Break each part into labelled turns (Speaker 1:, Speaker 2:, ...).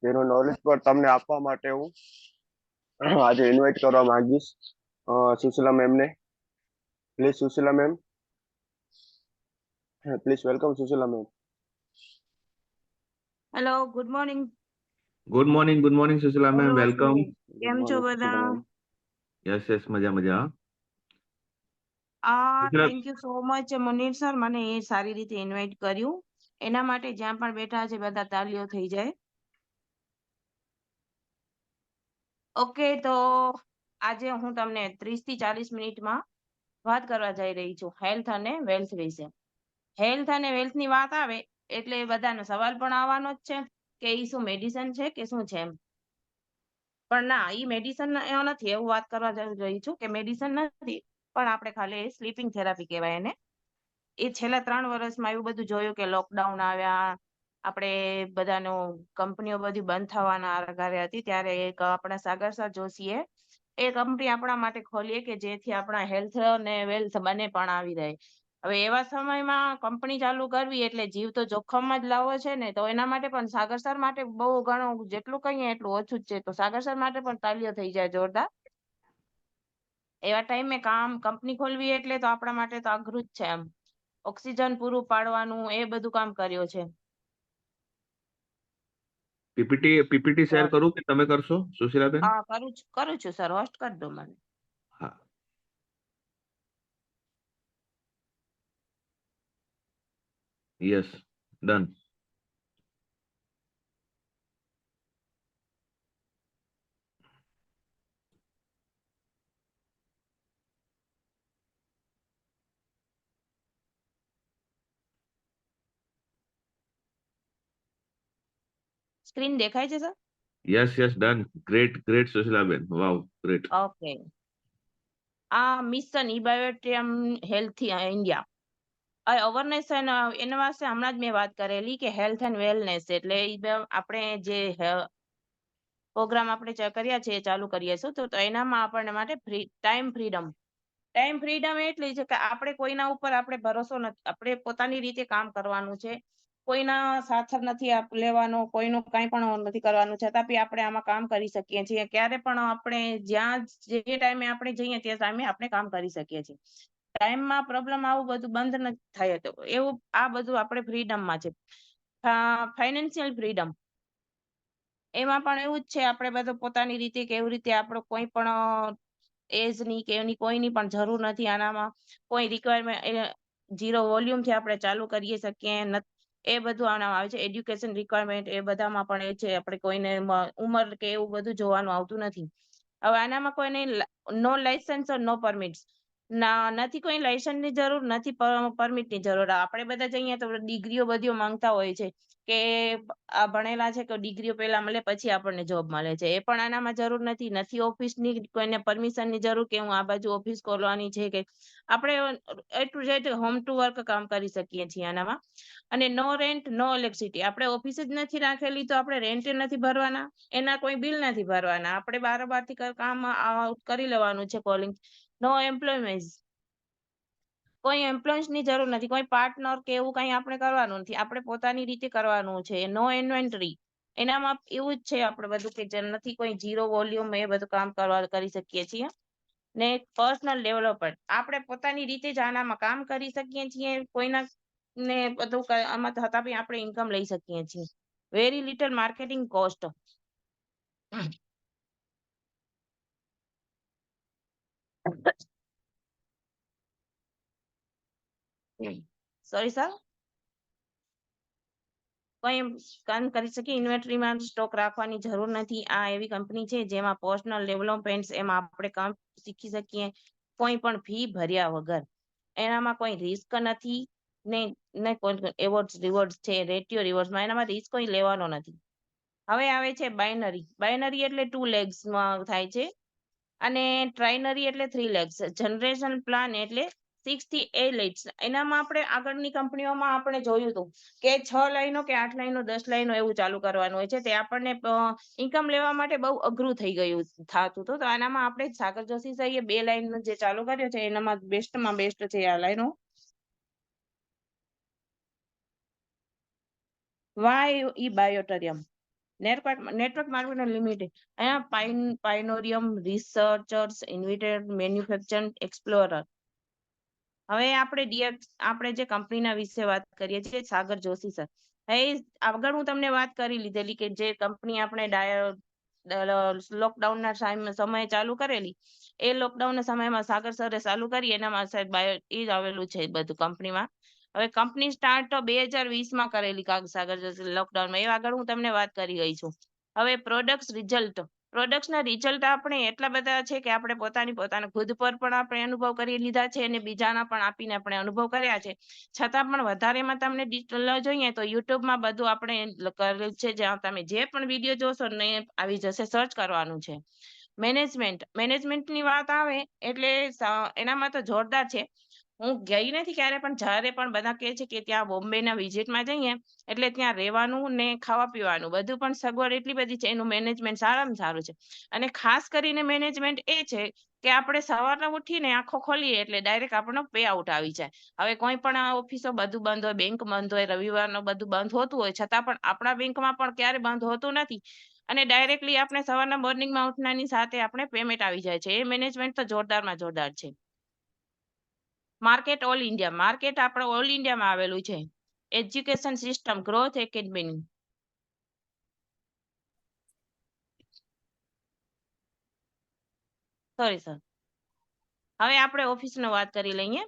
Speaker 1: જેનું નોલેજ પર તમને આપવા માટે હું આજે ઇન્વાઇટ કરવા માંગીશ સુશીલા મેમને. Please Sushila ma'am, please welcome Sushila ma'am.
Speaker 2: Hello, good morning.
Speaker 3: Good morning Sushila ma'am, welcome.
Speaker 2: કેમ છો બધા?
Speaker 3: યસ મજા મજા.
Speaker 2: Thank you so much Munir sir, મને એ સારી રીતે ઇન્વાઇટ કર્યું. એના માટે જ્યાં પણ બેઠા છે બધા તાલીઓ થઈ જાય. ઓકે, તો આજે હું તમને 30 થી 40 મિનિટમાં વાત કરવા જઈ રહી છું હેલ્થ અને વેલ્થ વિશે. હેલ્થ અને વેલ્થ ની વાત આવે એટલે બધાનો સવાલ પણ આવવાનો જ છે કે એ શું મેડિસિન છે કે શું છે એમ. પણ ના, એ મેડિસિન નથી, એવું વાત કરવા જઈ રહી છું કે મેડિસિન નથી, પણ આપણે ખાલી સ્લીપિંગ થેરાપી કહેવાય એને. એ છેલ્લા 3 વર્ષમાં એવું બધું જોયું કે લોકડાઉન આવ્યા, આપણે બધાનું કંપનીઓ બધી બંધ થવાના આગારે હતી, ત્યારે એક આપણા સાગર સર જોશીએ એ કંપની આપણા માટે ખોલીએ કે જેથી આપણા હેલ્થ અને વેલ્થ બંને પણ આવી રહે. હવે એવા સમયમાં કંપની ચાલુ કરવી એટલે જીવ તો જોખમમાં જ લાવવો છે ને, તો એના માટે પણ સાગર સર માટે બહુ ઘણું, જેટલું કહીએ એટલું ઓછું જ છે. તો સાગર સર માટે પણ તાલીઓ થઈ જાય જોરદાર. એવા ટાઈમે કંપની ખોલવી એટલે તો આપણા માટે તો અઘરું જ છે એમ. ઓક્સિજન પૂરું પાડવાનું એ બધું કામ કર્યો છે.
Speaker 3: પીપીટી શેર કરું કે તમે કરશો સુશીલાબેન?
Speaker 2: હા, કરું છું સર, હોસ્ટ કરી દો મને.
Speaker 3: હા, યસ, ડન.
Speaker 2: સ્ક્રીન દેખાય છે સર?
Speaker 3: Yes done. ગ્રેટ સુશીલાબેન, વાવ, ગ્રેટ.
Speaker 2: ઓકે. આ મિશન ઇબાયોટેમ હેલ્થ ઇન્ડિયા અવેરનેસ એના વાસ્તે હમણાં જ મેં વાત કરેલી કે હેલ્થ એન્ડ વેલનેસ એટલે આપણે જે પ્રોગ્રામ આપણે કર્યા છે ચાલુ કરીએ છીએ, તો એનામાં આપણને માટે ટાઈમ ફ્રીડમ એટલી છે કે આપણે કોઈના ઉપર આપણે ભરોસો નથી, આપણે પોતાની રીતે કામ કરવાનું છે, કોઈના સાથ નથી લેવાનો, કોઈનું કંઈ પણ નથી કરવાનું, છતાં બી આપણે આમાં કામ કરી શકીએ છીએ. ક્યારે પણ આપણે જ્યાં જે ટાઈમે આપણે જઈએ તે ટાઈમે આપણે કામ કરી શકીએ છીએ. ટાઈમમાં પ્રોબ્લેમ આવું બધું બંધ નથી થાય, તો એવું આ બધું આપણે ફ્રીડમમાં છે. ફાઇનાન્શિયલ ફ્રીડમ એમાં પણ એવું જ છે, આપણે બધું પોતાની રીતે કેવી રીતે આપણો કોઈ પણ એજની કે એની કોઈની પણ જરૂર નથી આનામાં. કોઈ રિક્વાયરમેન્ટ ઝીરો વોલ્યુમથી આપણે ચાલુ કરી શકીએ, એ બધું આનામાં આવે છે. એજ્યુકેશન રિક્વાયરમેન્ટ એ બધામાં પણ એ છે, આપણે કોઈને ઉંમર કે એવું બધું જોવાનું આવતું નથી. હવે આનામાં કોઈને નો લાયસન્સ ઓર નો પરમિટ્સ નથી, કોઈ લાયસન્સની જરૂર નથી, પરમિટની જરૂર. આપણે બધા જઈએ તો ડિગ્રીઓ બધી માંગતા હોય છે કે આ ભણેલા છે કે ડિગ્રીઓ પહેલા મળે પછી આપણને જોબ મળે છે, એ પણ આનામાં જરૂર નથી. ઓફિસની કોઈને પરમિશનની જરૂર કે હું આ બાજુ ઓફિસ ખોલવાની છે કે આપણે A to Z home to work કામ કરી શકીએ છીએ આનામાં. અને નો રેન્ટ નો ઇલેક્ટ્રિસિટી, આપણે ઓફિસ જ નથી રાખેલી તો આપણે રેન્ટ નથી ભરવાના, એના કોઈ બિલ નથી ભરવાના, આપણે બારોબારથી કામ કરી લેવાનું છે. કોલિંગ નો એમ્પ્લોયમેન્ટ, કોઈ એમ્પ્લોયની જરૂર નથી, કોઈ પાર્ટનર કે એવું કંઈ આપણે કરવાનું નથી, આપણે પોતાની રીતે કરવાનું છે. નો ઇન્વેન્ટરી, એનામાં એવું જ છે આપણે બધું કે નથી કોઈ ઝીરો વોલ્યુમ, એ બધું કામ કરી શકીએ છીએ. ને પર્સનલ ડેવલપમેન્ટ, આપણે પોતાની રીતે જ આનામાં કામ કરી શકીએ છીએ, કોઈના ને બધું આમાં થતા બી આપણે ઇન્કમ લઈ શકીએ છીએ. Very little marketing cost. Sorry sir, કોઈ કામ કરી શકીએ, ઇન્વેન્ટરીમાં સ્ટોક રાખવાની જરૂર નથી. આ એવી કંપની છે જેમાં પર્સનલ ડેવલપમેન્ટ, એમાં આપણે કામ શીખી શકીએ કોઈ પણ ફી ભર્યા વગર. એનામાં કોઈ રિસ્ક નથી ને કોઈ એવોર્ડ્સ રિવોર્ડ્સ છે, રેટિયો રિવોર્ડ્સમાં એનામાં રિસ્ક કોઈ લેવાનો નથી. હવે આવે છે બાયનરી એટલે 2 લેગ્સમાં થાય છે, અને ટ્રાઇનરી એટલે 3 લેગ્સ. જનરેશન પ્લાન એટલે 6 થી 8 લેગ્સ. એનામાં આપણે આગળની કંપનીઓમાં આપણે જોયું હતું કે 6 લાઈનો કે 8 લાઈનો 10 લાઈનો એવું ચાલુ કરવાનું હોય છે, તે આપણને ઇન્કમ લેવા માટે બહુ અઘરું થઈ ગયું થતું હતું. તો આનામાં આપણે સાગર જોશી સાહેબે 2 લાઈન જે ચાલુ કર્યો છે એનામાં બેસ્ટમાં બેસ્ટ છે આ લાઈનો. વાય ઈ બાયોટેરિયમ, નેટવર્ક માર્કેટિંગ લિમિટેડ અહીંયા પાઇનોરિયમ રિસર્ચર્સ ઇન્વિટેડ મેન્યુફેક્ચર એક્સપ્લોરર. હવે આપણે જે કંપનીના વિશે વાત કરીએ છીએ, સાગર જોશી સર. હવે આગળ હું તમને વાત કરી લીધેલી કે જે કંપની આપણે લોકડાઉનના સમયે ચાલુ કરેલી, એ લોકડાઉનના સમયમાં સાગર સરે ચાલુ કરી, એનામાં સાહેબ એ જ આવેલું છે બધું કંપનીમાં. હવે કંપની સ્ટાર્ટ 2020માં કરેલી સાગર જોશી લોકડાઉનમાં, એ આગળ હું તમને વાત કરી ગઈ છું. હવે પ્રોડક્ટ્સના રિઝલ્ટ આપણે એટલા બધા છે કે આપણે પોતાના ખુદ પર પણ આપણે અનુભવ કરી લીધા છે અને બીજાના પણ આપીને આપણે અનુભવ કર્યા છે. છતાં પણ વધારેમાં તમને ડિટેલ જોઈએ તો યુટ્યુબમાં બધું આપણે કરેલું છે, જ્યાં તમે જે પણ વિડીયો જોશો ને આવી જશે, સર્ચ કરવાનું છે. મેનેજમેન્ટની વાત આવે એટલે એનામાં તો જોરદાર છે. હું ગઈ નથી ક્યારે, પણ જ્યારે પણ બધા કહે છે કે ત્યાં બોમ્બેના વિઝિટમાં જઈએ એટલે ત્યાં રહેવાનું ને ખાવા પીવાનું બધું પણ સગવડ એટલી બધી છે, એનું મેનેજમેન્ટ સારામાં સારું છે. અને ખાસ કરીને મેનેજમેન્ટ એ છે કે આપણે સવારના ઉઠીને આંખો ખોલીએ એટલે ડાયરેક્ટ આપણને પે આઉટ આવી જાય. હવે કોઈ પણ ઓફિસો બધું બંધ હોય, બેંક બંધ હોય, રવિવારનું બધું બંધ હોતું હોય, છતાં પણ આપણા બેંકમાં પણ ક્યારે બંધ હોતું નથી અને ડાયરેક્ટલી આપણે સવારના મોર્નિંગમાં ઉઠનારની સાથે આપણે પેમેન્ટ આવી જાય છે. એ મેનેજમેન્ટ તો જોરદારમાં જોરદાર છે. માર્કેટ આપણે ઓલ ઇન્ડિયામાં આવેલું છે. Education system growth academy. Sorry sir. હવે આપણે ઓફિસની વાત કરી લઈએ.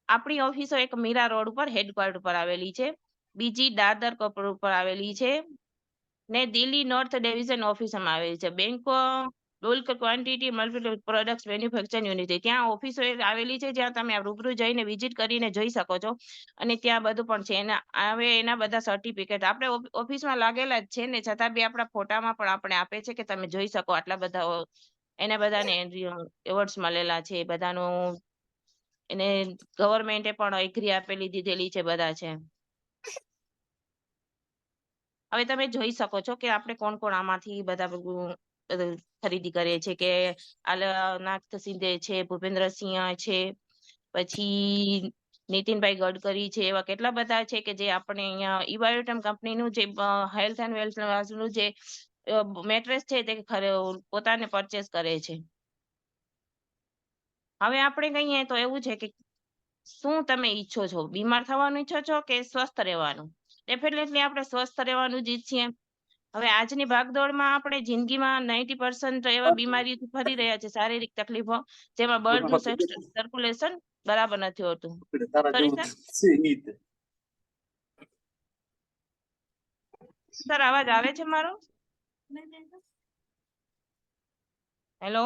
Speaker 2: આપણી ઓફિસો એક મીરા રોડ ઉપર હેડક્વાર્ટર પર આવેલી છે, બીજી દાદર કપડ ઉપર આવેલી છે ને દિલ્હી નોર્થ ડિવિઝન ઓફિસમાં આવેલી છે. Bank bulk quantity multiple products manufacturing unit, ત્યાં ઓફિસો આવેલી છે જ્યાં તમે રૂબરૂ જઈને વિઝિટ કરીને જોઈ શકો છો અને ત્યાં બધું પણ છે. એના બધા સર્ટિફિકેટ આપણે ઓફિસમાં લાગેલા જ છે ને, છતાં બી આપણા ફોટામાં પણ આપણે આપે છે કે તમે જોઈ શકો. આટલા બધા એના બધાને એવોર્ડ્સ મળેલા છે બધાનું, એને ગવર્મેન્ટે પણ એગ્રી આપેલી દીધેલી છે બધા છે. હવે તમે જોઈ શકો છો કે આપણે કોણ કોણ આમાંથી બધા ખરીદી કરીએ છીએ કે નાથ શિંદે છે, ભૂપેન્દ્રસિંહ છે, પછી નીતિનભાઈ ગડકરી છે, એવા કેટલા બધા છે કે જે આપણે અહીંયા ઇબાયોટેમ કંપનીનું જે હેલ્થ એન્ડ વેલ્થનું જે મેટ્રેસ છે તે પોતાને પરચેસ કરે છે. હવે આપણે કહીએ તો એવું છે કે શું તમે ઈચ્છો છો, બીમાર થવાનું ઈચ્છો છો કે સ્વસ્થ રહેવાનું? ડેફિનેટલી આપણે સ્વસ્થ રહેવાનું જ ઈચ્છીએ. હવે આજની ભાગદોડમાં આપણે જિંદગીમાં 90% એવા બીમારીથી ફરી રહ્યા છે, શારીરિક તકલીફો, જેમાં બ્લડનું સર્ક્યુલેશન બરાબર નથી હોતું. સર અવાજ આવે છે મારો? હેલો.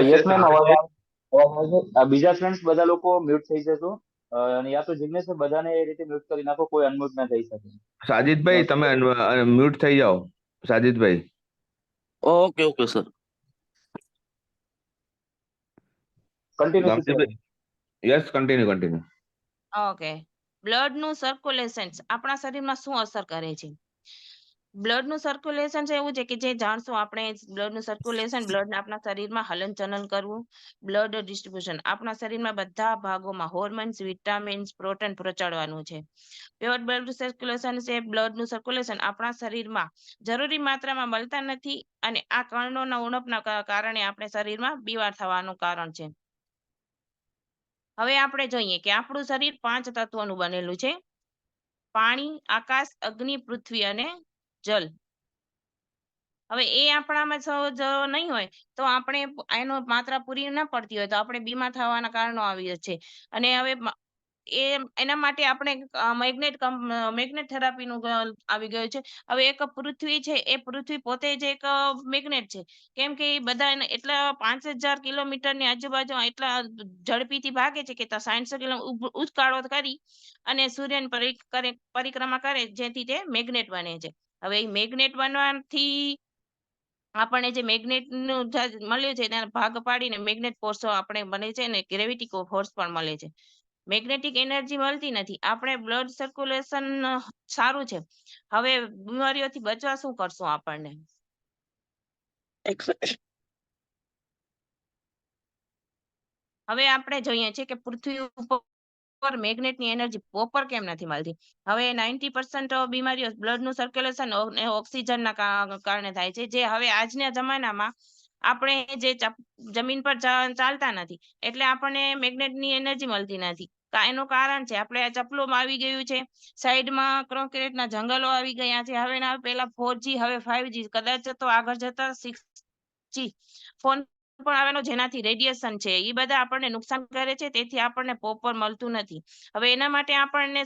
Speaker 4: યસ મેમ, અવાજ આવે છે. બીજા ફ્રેન્ડ્સ બધા લોકો મ્યુટ થઈ જશો અને યા તો જિગ્નેશ બધાને એ રીતે મ્યુટ કરી નાખો, કોઈ અનમ્યુટ ના થઈ શકે.
Speaker 3: સાજિદભાઈ તમે મ્યુટ થઈ જાઓ. સાજિદભાઈ.
Speaker 5: Okay okay sir.
Speaker 4: Continue.
Speaker 3: Yes, continue.
Speaker 2: Okay. બ્લડનું સર્ક્યુલેશન આપણા શરીરમાં શું અસર કરે છે? બ્લડનું સર્ક્યુલેશન છે એવું છે કે જે જાણશું આપણે, બ્લડનું સર્ક્યુલેશન, બ્લડ આપણા શરીરમાં હલનચલન કરવું, બ્લડ ડિસ્ટ્રીબ્યુશન આપણા શરીરમાં બધા ભાગોમાં હોર્મોન્સ, વિટામિન્સ, પ્રોટીન પહોંચાડવાનું છે. પ્યોર બ્લડ સર્ક્યુલેશન છે, બ્લડનું સર્ક્યુલેશન આપણા શરીરમાં જરૂરી માત્રામાં મળતા નથી અને આ કણોના ઉણપના કારણે આપણે શરીરમાં બીમાર થવાનું કારણ છે. હવે આપણે જોઈએ કે આપણું શરીર 5 તત્વોનું બનેલું છે: પાણી, આકાશ, અગ્નિ, પૃથ્વી અને જલ. હવે એ આપણામાં નહીં હોય તો આપણે એનો માત્રા પૂરી ના પડતી હોય તો આપણે બીમાર થવાના કારણો આવી છે. અને હવે એના માટે આપણે મેગ્નેટ થેરાપીનું આવી ગયું છે. હવે એક પૃથ્વી છે, એ પૃથ્વી પોતે જ એક મેગ્નેટ છે, કેમ કે એ બધા એટલા 5000 કિલોમીટરની આજુબાજુ એટલા ઝડપીથી ભાગે છે કે 60 કિલોમીટર ઉચકાળો કરી અને સૂર્યની પરિક્રમા કરે, જેથી તે મેગ્નેટ બને છે. હવે એ મેગ્નેટ બનવાથી આપણને જે મેગ્નેટનું મળ્યું છે તેના ભાગ પાડીને મેગ્નેટ ફોર્સ આપણે બને છે અને ગ્રેવિટી ફોર્સ પણ મળે છે. મેગ્નેટિક એનર્જી મળતી નથી. આપણે બ્લડ સર્ક્યુલેશન સારું છે. હવે બીમારીઓથી બચવા શું કરશું આપણને? હવે આપણે જોઈએ છીએ કે પૃથ્વી ઉપર મેગ્નેટની એનર્જી પ્રોપર કેમ નથી મળતી? હવે 90% બીમારીઓ બ્લડનું સર્ક્યુલેશન અને ઓક્સિજનના કારણે થાય છે, જે હવે આજના જમાનામાં આપણે જે જમીન પર ચાલતા નથી એટલે આપણને મેગ્નેટની એનર્જી મળતી નથી. એનું કારણ છે આપણે આ ચપલોમાં આવી ગયું છે, સાઈડમાં કોન્ક્રીટના જંગલો આવી ગયા છે. હવે પેલા 4G હવે 5G, કદાચ તો આગળ જતા 6G ફોન પણ આવેલો, જેનાથી રેડિયેશન છે એ બધા આપણને નુકસાન કરે છે, તેથી આપણને પ્રોપર મળતું નથી. હવે એના માટે આપણને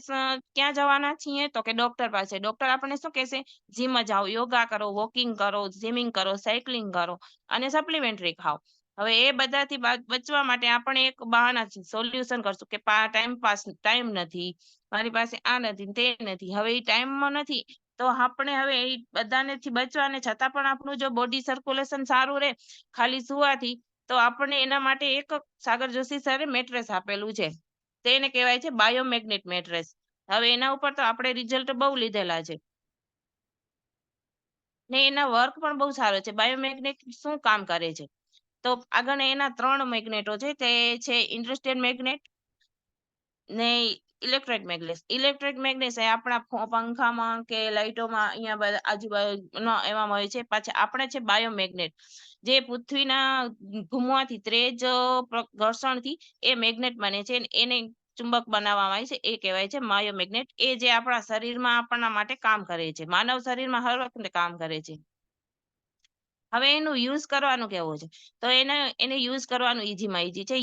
Speaker 2: ક્યાં જવાના છીએ? તો કે ડોક્ટર પાસે. ડોક્ટર આપણને શું કહેશે? જીમ જાઓ, યોગા કરો, વોકિંગ કરો, સ્વિમિંગ કરો, સાયકલિંગ કરો અને સપ્લિમેન્ટરી ખાઓ. હવે એ બધાથી બચવા માટે આપણે એક બહાના સોલ્યુશન કરશું કે ટાઈમ નથી, મારી પાસે આ નથી તે નથી. હવે એ ટાઈમમાં નથી તો આપણે હવે એ બધાનેથી બચવા અને છતાં પણ આપણું જો બોડી સર્ક્યુલેશન સારું રહે ખાલી સુવાથી, તો આપણને એના માટે એક સાગર જોશી સરે મેટ્રેસ આપેલું છે, તેને કહેવાય છે બાયોમેગ્નેટ મેટ્રેસ. હવે એના ઉપર તો આપણે રિઝલ્ટ બહુ લીધેલા છે ને એના વર્ક પણ બહુ સારો છે. બાયોમેગ્નેટ શું કામ કરે છે? તો આગળ એના 3 મેગ્નેટો છે, તે છે ઇન્ડસ્ટ્રીયલ મેગ્નેટ ને ઇલેક્ટ્રિક મેગ્નેટ. ઇલેક્ટ્રિક મેગ્નેટ એ આપણા પંખામાં કે લાઇટોમાં અહીંયા આજુબાજુ એમાં હોય છે. પાછા આપણે છે બાયોમેગ્નેટ, જે પૃથ્વીના ઘૂમવાથી ત્રેજ ઘર્ષણથી એ મેગ્નેટ બને છે, એને ચુંબક બનાવવામાં આવે છે, એ કહેવાય છે બાયોમેગ્નેટ. એ જે આપણા શરીરમાં આપણા માટે કામ કરે છે, માનવ શરીરમાં હર વખતે કામ કરે છે. હવે એનું યુઝ કરવાનું કેવું છે? તો એને યુઝ કરવાનું ઈઝીમાં ઈઝી છે.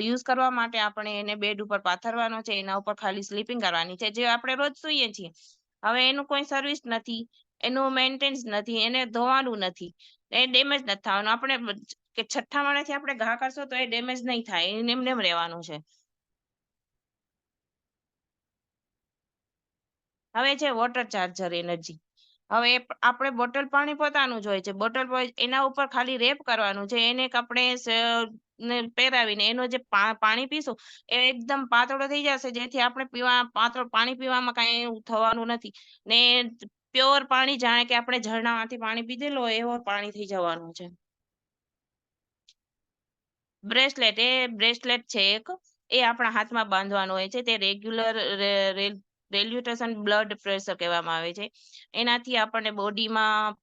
Speaker 2: યુઝ કરવા માટે આપણે એને બેડ ઉપર પાથરવાનો છે, એના ઉપર ખાલી સ્લીપિંગ કરવાની છે, જે આપણે રોજ સૂઈએ છીએ. હવે એનું કોઈ સર્વિસ નથી, એનું મેન્ટેનન્સ નથી, એને ધોવાનું નથી, એ ડેમેજ નથી થવાનું. આપણે કે 6ઠ્ઠા માળેથી આપણે ઘા કરશો તો એ ડેમેજ નહીં થાય, એને એમને એમ રહેવાનું છે. હવે છે વોટર ચાર્જર એનર્જી. હવે આપણે બોટલ પાણી પોતાનું જ હોય છે, બોટલ એના ઉપર ખાલી રેપ કરવાનું છે, એને આપણે પહેરાવીને એનું જે પાણી પીશું એ એકદમ પાતળો થઈ જશે, જેથી આપણે પાણી પીવામાં કાંઈ એવું થવાનું નથી ને પ્યોર પાણી, જાણે કે આપણે ઝરણામાંથી પાણી પીધેલું હોય એવું પાણી થઈ જવાનું છે. બ્રેસલેટ છે એક, એ આપણા હાથમાં બાંધવાનું હોય છે, તે રેગ્યુલેશન બ્લડ પ્રેશર કહેવામાં આવે છે. એનાથી આપણને બોડીમાં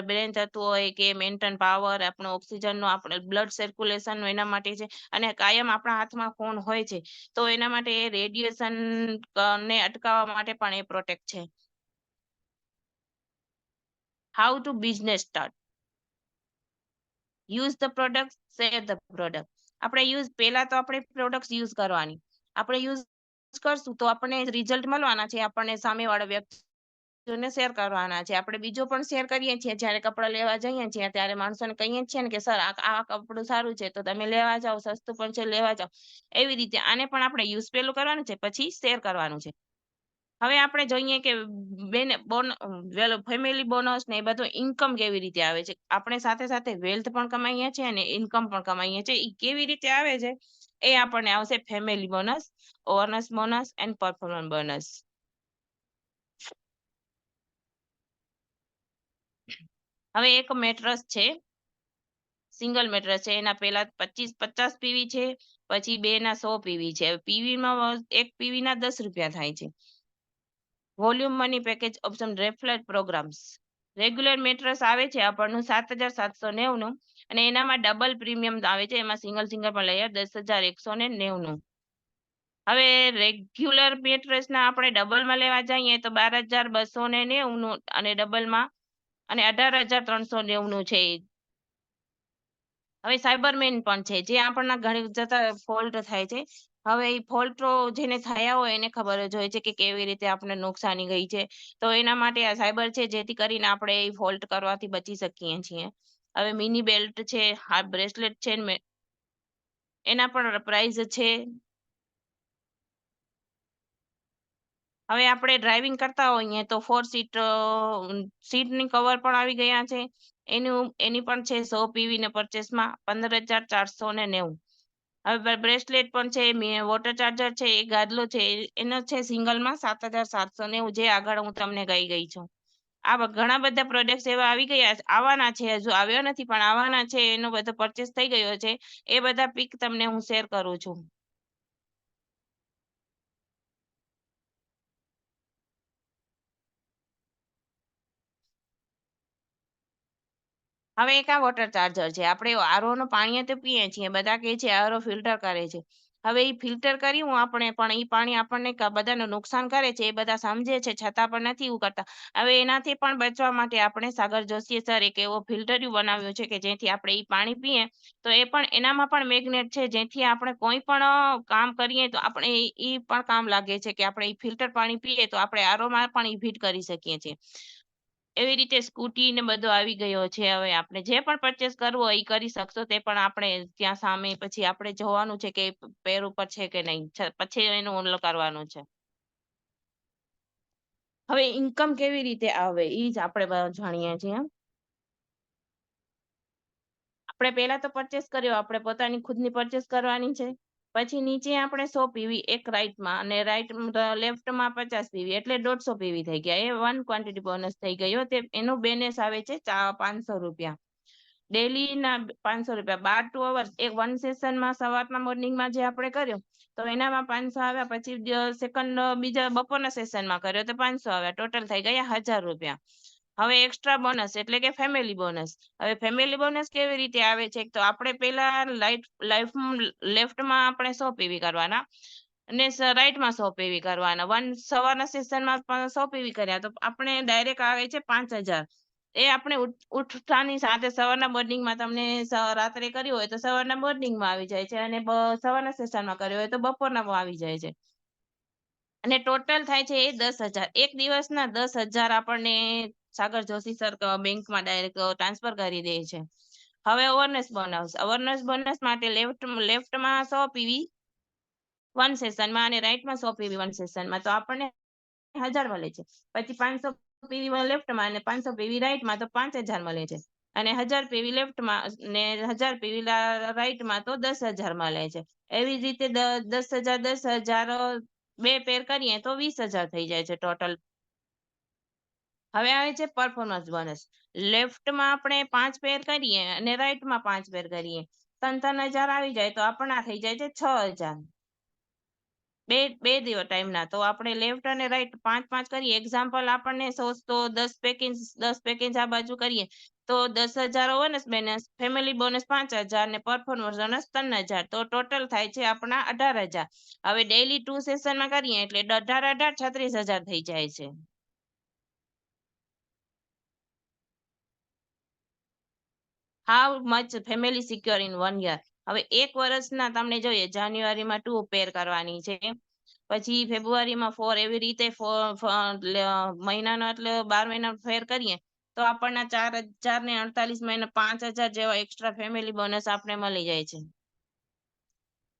Speaker 2: બ્રેન થતું હોય કે મેન્ટલ પાવર, આપણો ઓક્સિજનનો, આપણે બ્લડ સર્ક્યુલેશન એના માટે છે. અને કાયમ આપણા હાથમાં ફોન હોય છે તો એના માટે એ રેડિયેશન ને અટકાવવા માટે પણ એ પ્રોટેક્ટ છે. How to business start. Use the product, share the product. આપણે પહેલા તો આપણે પ્રોડક્ટ યુઝ કરવાની, આપણે યુઝ કરશું તો આપણને રિઝલ્ટ મળવાના છે, આપણને સામેવાળા વ્યક્તિને શેર કરવાના છે. આપણે બીજો પણ શેર કરીએ છીએ, જ્યારે કપડાં લેવા જઈએ છીએ ત્યારે માણસોને કહીએ છીએ ને કે સર આ કપડું સારું છે તો તમે લેવા જાઓ, સસ્તું પણ છે લેવા જાઓ. એવી રીતે આને પણ આપણે યુઝ પેલું કરવાનું છે, પછી શેર કરવાનું છે. હવે આપણે જોઈએ કે ફેમિલી બોનસ ને એ બધું ઇન્કમ કેવી રીતે આવે છે. આપણે સાથે સાથે વેલ્થ પણ કમાઈએ છીએ અને ઇન્કમ પણ કમાઈએ છીએ. એ કેવી રીતે આવે છે એ આપણને આવશે family bonus, honours bonus and performance bonus. હવે એક મેટ્રસ છે, સિંગલ મેટ્રસ છે, એના પહેલા 50 પીવી છે, પછી 2 ના 100 પીવી છે. પીવીમાં એક પીવી ના 10 રૂપિયા થાય છે. વોલ્યુમ મની પેકેજ ઓપ્શન રેફ્લેટ પ્રોગ્રામ્સ. રેગ્યુલર મેટ્રસ આવે છે આપણનું 7,790 નું અને એનામાં ડબલ પ્રીમિયમ આવે છે, એમાં સિંગલ પણ લઈએ 10,190 નું. હવે રેગ્યુલર મેટ્રેસના આપણે ડબલમાં લેવા જઈએ તો 12,290 નું અને ડબલમાં અને 18,390 નું છે. હવે સાયબરમેન પણ છે, જે આપણને ઘણી જતા ફોલ્ટ થાય છે. હવે એ ફોલ્ટો જેને થયા હોય એને ખબર જ હોય છે કે કેવી રીતે આપણે નુકસાની ગઈ છે, તો એના માટે આ સાયબર છે, જેથી કરીને આપણે એ ફોલ્ટ કરવાથી બચી શકીએ છીએ. હવે મિની બેલ્ટ છે, હાથ બ્રેસલેટ છે, એના પણ પ્રાઇસ છે. હવે આપણે ડ્રાઇવિંગ કરતા હોઈએ તો 4 સીટની કવર પણ આવી ગયા છે, એની પણ છે 100 પીવી ને પરચેસમાં 15,490. હવે બ્રેસલેટ પણ છે, વોટર ચાર્જર છે, એ ગાદલો છે, એનો છે સિંગલમાં 7,790, જે આગળ હું તમને કહી ગઈ છું. આ ઘણા બધા પ્રોડક્ટ્સ એવા આવી ગયા આવવાના છે, હજુ આવ્યો નથી પણ આવવાના છે, એનો બધો પરચેસ થઈ ગયો છે. એ બધા પિક તમને હું શેર કરું છું. હવે એક આ વોટર ચાર્જર છે. આપણે આરઓ નું પાણી તો પીએ છીએ, બધા કહે છે આરઓ ફિલ્ટર કરે છે. હવે ઈ ફિલ્ટર કર્યું આપણે, પણ ઈ પાણી આપણને બધાને નુકસાન કરે છે, એ બધા સમજે છે, છતાં પણ નથી એવું કરતા. હવે એનાથી પણ બચવા માટે આપણે સાગર જોશીએ સર એક એવો ફિલ્ટર્યું બનાવ્યું છે કે જેથી આપણે ઈ પાણી પીએ તો એ પણ એનામાં પણ મેગ્નેટ છે, જેથી આપણે કોઈ પણ કામ કરીએ તો આપણે ઈ પણ કામ લાગે છે કે આપણે ઈ ફિલ્ટર પાણી પીએ તો આપણે આરઓમાં પણ ઈ ફિટ કરી શકીએ છીએ. એવી રીતે સ્કૂટી ને બધો આવી ગયો છે. હવે આપણે જે પણ પરચેસ કરવો હોય ઈ કરી શકશો. તે પણ આપણે ત્યાં સામે પછી આપણે જોવાનું છે કે પેર ઉપર છે કે નહીં, પછી એનું ઓલું કરવાનું છે. હવે ઇન્કમ કેવી રીતે આવે ઈ જ આપણે જાણીએ છીએ. આપણે પહેલા તો પરચેસ કર્યો, આપણે પોતાની ખુદની પરચેસ કરવાની છે. પછી નીચે આપણે 100 પીવી એક રાઈટમાં અને લેફ્ટમાં 50 પીવી એટલે 150 પીવી થઈ ગયા. એ 1 ક્વોન્ટિટી બોનસ થઈ ગયો. તે એનું બેનેસ આવે છે 500 રૂપિયા. ડેલી ના 500 રૂપિયા 12 અવર્સ એક 1 સેશનમાં સવારના મોર્નિંગમાં જે આપણે કર્યો તો એનામાં 500 આવ્યા. પછી સેકન્ડ બીજા બપોરના સેશનમાં કર્યો તો 500 આવ્યા. ટોટલ થઈ ગયા 1000 રૂપિયા. હવે એક્સ્ટ્રા બોનસ એટલે કે ફેમિલી બોનસ. હવે ફેમિલી બોનસ કેવી રીતે આવે છે તો આપણે પેલા લેફ્ટમાં આપણે 100 પીવી કરવાના અને રાઈટમાં 100 પીવી કરવાના. સવારના સેશનમાં 100 પીવી કર્યા તો આપણે ડાયરેક્ટ આવે છે 5000. એ આપણે ઉઠતાની સાથે સવારના મોર્નિંગમાં તમને રાત્રે કર્યું હોય તો સવારના મોર્નિંગમાં આવી જાય છે અને સવારના સેશનમાં કર્યું હોય તો બપોરનામાં આવી જાય છે. અને ટોટલ થાય છે એ 10,000. એક દિવસના 10,000 આપણને સાગર જોશી સર બેંકમાં ડાયરેક્ટ ટ્રાન્સફર કરી દે છે. હવે અવેરનેસ બોનસ. અવેરનેસ બોનસ માટે લેફ્ટમાં 100 પીવી 1 સેશનમાં અને રાઈટમાં 100 પીવી 1 સેશનમાં તો આપણને 1000 મળે છે. પછી 500 પીવી લેફ્ટમાં અને 500 પીવી રાઈટમાં તો 5000 મળે છે. અને 1000 પીવી લેફ્ટમાં ને 1000 પીવી રાઈટમાં તો 10,000 મળે છે. એવી જ રીતે 10,000 10,000 બે પેર કરીએ તો 20,000 થઈ જાય છે ટોટલ. હવે આવે છે પરફોર્મન્સ બોનસ. લેફ્ટમાં આપણે 5 પેર કરીએ અને રાઈટમાં 5 પેર કરીએ 3,000 આવી જાય તો આપણા થઈ જાય છે 6,000. બે દિવસ ટાઈમના તો આપણે લેફ્ટ અને રાઈટ 5-5 કરીએ. એક્ઝામ્પલ આપણને 100 તો 10 પેકેજ આ બાજુ કરીએ તો 10,000 બોનસ બેનસ, ફેમિલી બોનસ 5,000 ને પરફોર્મન્સ બોનસ 3,000 તો ટોટલ થાય છે આપણા 18,000. હવે ડેઈલી 2 સેશનમાં કરીએ એટલે 18 36,000 થઈ જાય છે. How much family secure in 1 year. હવે એક વર્ષના તમને જોઈએ જાન્યુઆરીમાં 2 પેર કરવાની છે, પછી ફેબ્રુઆરીમાં 4, એવી રીતે મહિનાનો એટલે 12 મહિના ફેર કરીએ તો આપણને 4,000 ને 48 મહિના 5,000 જેવા એક્સ્ટ્રા ફેમિલી બોનસ આપણે મળી જાય છે.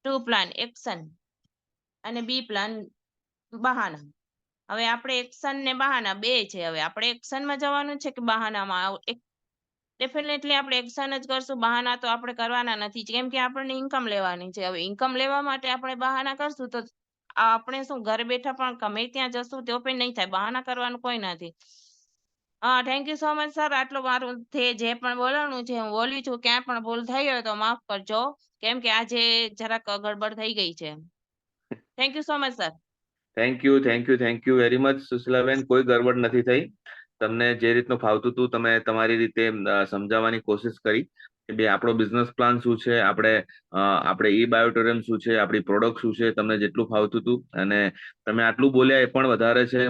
Speaker 2: 2 પ્લાન એક્શન અને બી પ્લાન બહાના. હવે આપણે એક્શન ને બહાના બે છે. હવે આપણે એક્શનમાં જવાનું છે કે બહાનામાં? ડેફિનેટલી આપણે એક્શન જ કરશું. બહાના તો આપણે કરવાના નથી કેમ કે આપણને ઇન્કમ લેવાની છે. હવે ઇન્કમ લેવા માટે આપણે બહાના કરશું તો આપણે શું ઘરે બેઠા પણ ગમે ત્યાં જશું તો પણ નહીં થાય. બહાના કરવાનું કોઈ નથી. Thank you so much sir. આટલું મારું જે પણ બોલવાનું છે હું બોલી છું. ક્યાં પણ ભૂલ થઈ હોય તો માફ કરજો કેમ કે આજે જરાક ગડબડ થઈ ગઈ છે. Thank you so much sir.
Speaker 3: Thank you very much Sushilaben. કોઈ ગડબડ નથી થઈ. તમને જે રીતનું ફાવતું હતું તમે તમારી રીતે સમજાવવાની કોશિશ કરી કે બે આપણો બિઝનેસ પ્લાન શું છે, આપણે ઈ બાયોટોરિયમ શું છે, આપણી પ્રોડક્ટ શું છે, તમને જેટલું ફાવતું હતું અને તમે આટલું બોલ્યા એ પણ વધારે છે.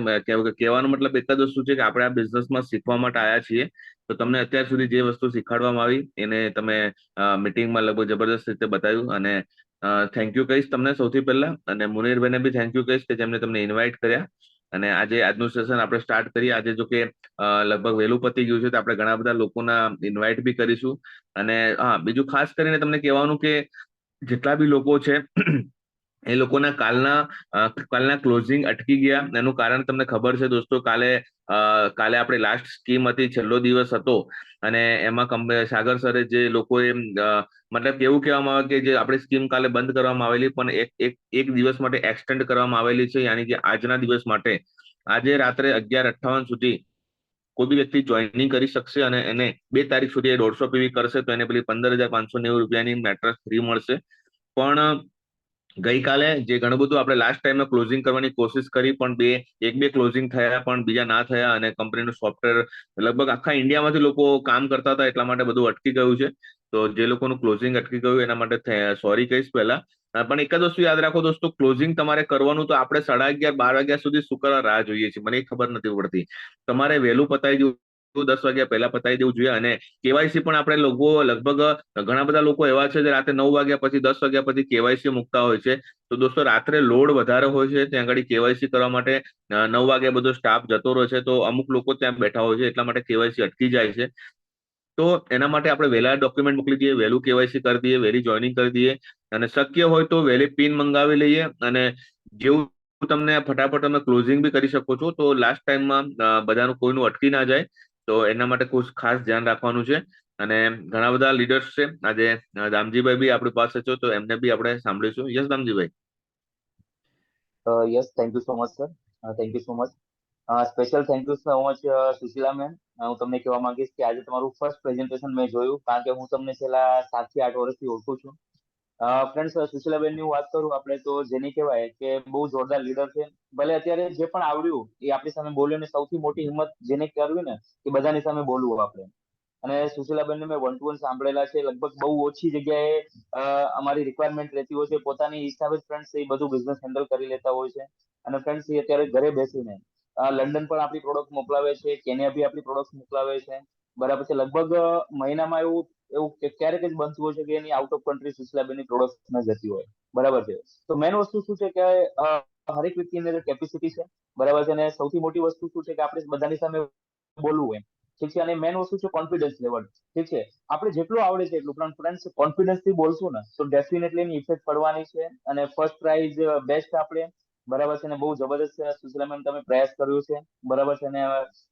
Speaker 3: કહેવાનો મતલબ એક જ વસ્તુ છે કે આપણે આ બિઝનેસમાં શીખવા માટે આવ્યા છીએ. તો તમને અત્યાર સુધી જે વસ્તુ શીખવાડવામાં આવી એને તમે મીટિંગમાં લગભગ જબરદસ્ત રીતે બતાવ્યું અને થેન્ક યુ કહીશ તમને સૌથી પહેલા. અને મુનીરભાઈને બી થેન્ક યુ કહીશ કે જેમને તમને ઇન્વાઇટ કર્યા અને આજે આજનું સેશન આપણે સ્ટાર્ટ કરીએ. આજે જો કે લગભગ વહેલું પતી ગયું છે તો આપણે ઘણા બધા લોકોના ઇન્વાઇટ બી કરીશું. અને હા, બીજું ખાસ કરીને તમને કહેવાનું કે જેટલા બી લોકો છે એ લોકોના કાલના ક્લોઝિંગ અટકી ગયા. એનું કારણ તમને ખબર છે દોસ્તો. કાલે આપણે લાસ્ટ સ્કીમ હતી, છેલ્લો દિવસ હતો અને એમાં સાગર સરે જે લોકોએ મતલબ એવું કહેવામાં આવે કે જે આપણી સ્કીમ કાલે બંધ કરવામાં આવેલી પણ એક દિવસ માટે એક્સટેન્ડ કરવામાં આવેલી છે. યાની કે આજના દિવસ માટે આજે રાત્રે 11:58 સુધી કોઈ બી વ્યક્તિ જોઈનિંગ કરી શકશે અને એને 2 તારીખ સુધી 150 પીવી કરશે તો એને પેલી 15,590 રૂપિયાની મેટ્રેસ ફ્રી મળશે. પણ ગઈકાલે જે ઘણું બધું આપણે લાસ્ટ ટાઈમમાં ક્લોઝિંગ કરવાની કોશિશ કરી, પણ એક બે ક્લોઝિંગ થયા પણ બીજા ના થયા, અને કંપનીનું સોફ્ટવેર લગભગ આખા ઇન્ડિયામાંથી લોકો કામ કરતા હતા, એટલા માટે બધું અટકી ગયું છે. તો જે લોકોનું ક્લોઝિંગ અટકી ગયું એના માટે સોરી કહીશ પહેલા. પણ એક જ વસ્તુ યાદ રાખો દોસ્તો, ક્લોઝિંગ તમારે કરવાનું તો આપણે 11:30-12 વાગ્યા સુધી શું કરવા રાહ જોઈએ છીએ, મને એ ખબર નથી પડતી. તમારે વહેલું પતાવી દેવું, 10 વાગ્યા પહેલા પતાવી દેવું જોઈએ. અને કેવાયસી પણ આપણે લોકો લગભગ ઘણા બધા લોકો એવા છે જે રાતે 9 વાગ્યા પછી 10 વાગ્યા પછી કેવાયસી મૂકતા હોય છે. તો દોસ્તો રાત્રે લોડ વધારે હોય છે, ત્યાં આગળ કેવાયસી કરવા માટે 9 વાગે બધો સ્ટાફ જતો રહે છે, તો અમુક લોકો ત્યાં બેઠા હોય છે, એટલા માટે કેવાયસી અટકી જાય છે. તો એના માટે આપણે વહેલા ડોક્યુમેન્ટ મોકલી દઈએ, વહેલું કેવાયસી કરી દઈએ, વહેલી જોઈનિંગ કરી દઈએ, અને શક્ય હોય તો વહેલી પિન મંગાવી લઈએ. અને જેવું તમને ફટાફટ તમે ક્લોઝિંગ બી કરી શકો છો, તો લાસ્ટ ટાઈમમાં બધાનું કોઈનું અટકી ના જાય. તો એના માટે કોઈ ખાસ ધ્યાન રાખવાનું છે. અને ઘણા બધા લીડર્સ છે આજે, દામજીભાઈ બી આપણી પાસે છે, તો એમને બી આપણે સાંભળીશું. યસ દામજીભાઈ.
Speaker 4: Yes, thank you so much sir. Thank you so much. Special thank you so much Sushila ma'am. હું તમને કહેવા માંગીશ કે આજે તમારું ફર્સ્ટ પ્રેઝન્ટેશન મેં જોયું, કારણ કે હું તમને છેલ્લા 7 થી 8 વર્ષથી ઓળખું છું. ફ્રેન્ડ્સ, સુશીલાબેનની હું વાત કરું આપણે, તો જેની કહેવાય કે બહુ જોરદાર લીડર છે. ભલે અત્યારે જે પણ આવડ્યું એ આપણી સામે બોલ્યો, ને સૌથી મોટી હિંમત જેને કરવી ને એ બધાની સામે બોલવું આપણે. અને સુશીલાબેનને મેં 1 to 1 સાંભળેલા છે, લગભગ બહુ ઓછી જગ્યાએ અમારી રિક્વાયરમેન્ટ રહેતી હોય છે, પોતાની હિસાબે ફ્રેન્ડ્સ એ બધું બિઝનેસ હેન્ડલ કરી લેતા હોય છે. અને ફ્રેન્ડ્સ એ અત્યારે ઘરે બેસીને લંડન પણ આપણી પ્રોડક્ટ મોકલાવે છે, કેન્યા બી આપણી પ્રોડક્ટ મોકલાવે છે. બરાબર છે. લગભગ મહિનામાં એવું એવું ક્યારેક જ બનતું હોય છે કે એની આઉટ ઓફ કન્ટ્રી સુશીલાબેનની પ્રોડક્ટ ન જતી હોય. બરાબર છે. તો મેન વસ્તુ શું છે કે હરેક વ્યક્તિની અંદર કેપેસિટી છે. બરાબર છે. અને સૌથી મોટી વસ્તુ શું છે કે આપણે બધાની સામે બોલવું હોય. ઠીક છે. અને મેન વસ્તુ છે કોન્ફિડન્સ લેવલ. ઠીક છે. આપણે જેટલું આવડે છે એટલું, પણ ફ્રેન્ડ્સ કોન્ફિડન્સ થી બોલશું ને તો ડેફિનેટલી એની ઇફેક્ટ પડવાની છે. અને ફર્સ્ટ પ્રાઇઝ બેસ્ટ આપણે. બરાબર છે. અને બહુ જબરદસ્ત સુશીલા મેમ તમે પ્રયાસ કર્યો છે. બરાબર છે. અને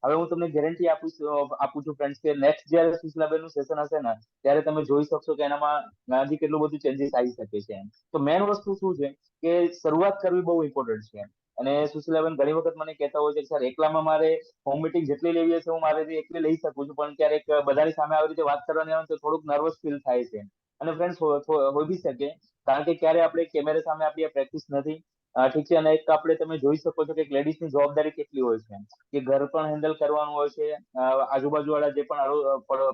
Speaker 4: હવે હું તમને ગેરંટી આપું છું ફ્રેન્ડ્સ કે નેક્સ્ટ જયારે સુશીલાબેન નું સેશન હશે ને ત્યારે તમે જોઈ શકશો કે એનામાં હજી કેટલું બધું ચેન્જીસ આવી શકે છે. તો મેન વસ્તુ શું છે કે શરૂઆત કરવી બહુ ઇમ્પોર્ટન્ટ છે. અને સુશીલાબેન ઘણી વખત મને કહેતા હોય છે કે સર એકલામાં મારે હોમ મીટિંગ જેટલી લેવી હશે હું મારે એકલી લઈ શકું છું, પણ ક્યારેક બધાની સામે આવી રીતે વાત કરવાની આવે તો થોડુંક નર્વસ ફીલ થાય છે. અને ફ્રેન્ડ્સ હોઈ બી શકે, કારણ કે ક્યારે આપણે કેમેરા સામે આપણી પ્રેક્ટિસ નથી. ઠીક છે. અને એક આપણે તમે જોઈ શકો છો કે એક લેડીઝની જવાબદારી કેટલી હોય છે, કે ઘર પણ હેન્ડલ કરવાનું હોય છે, આજુબાજુ વાળા જે પણ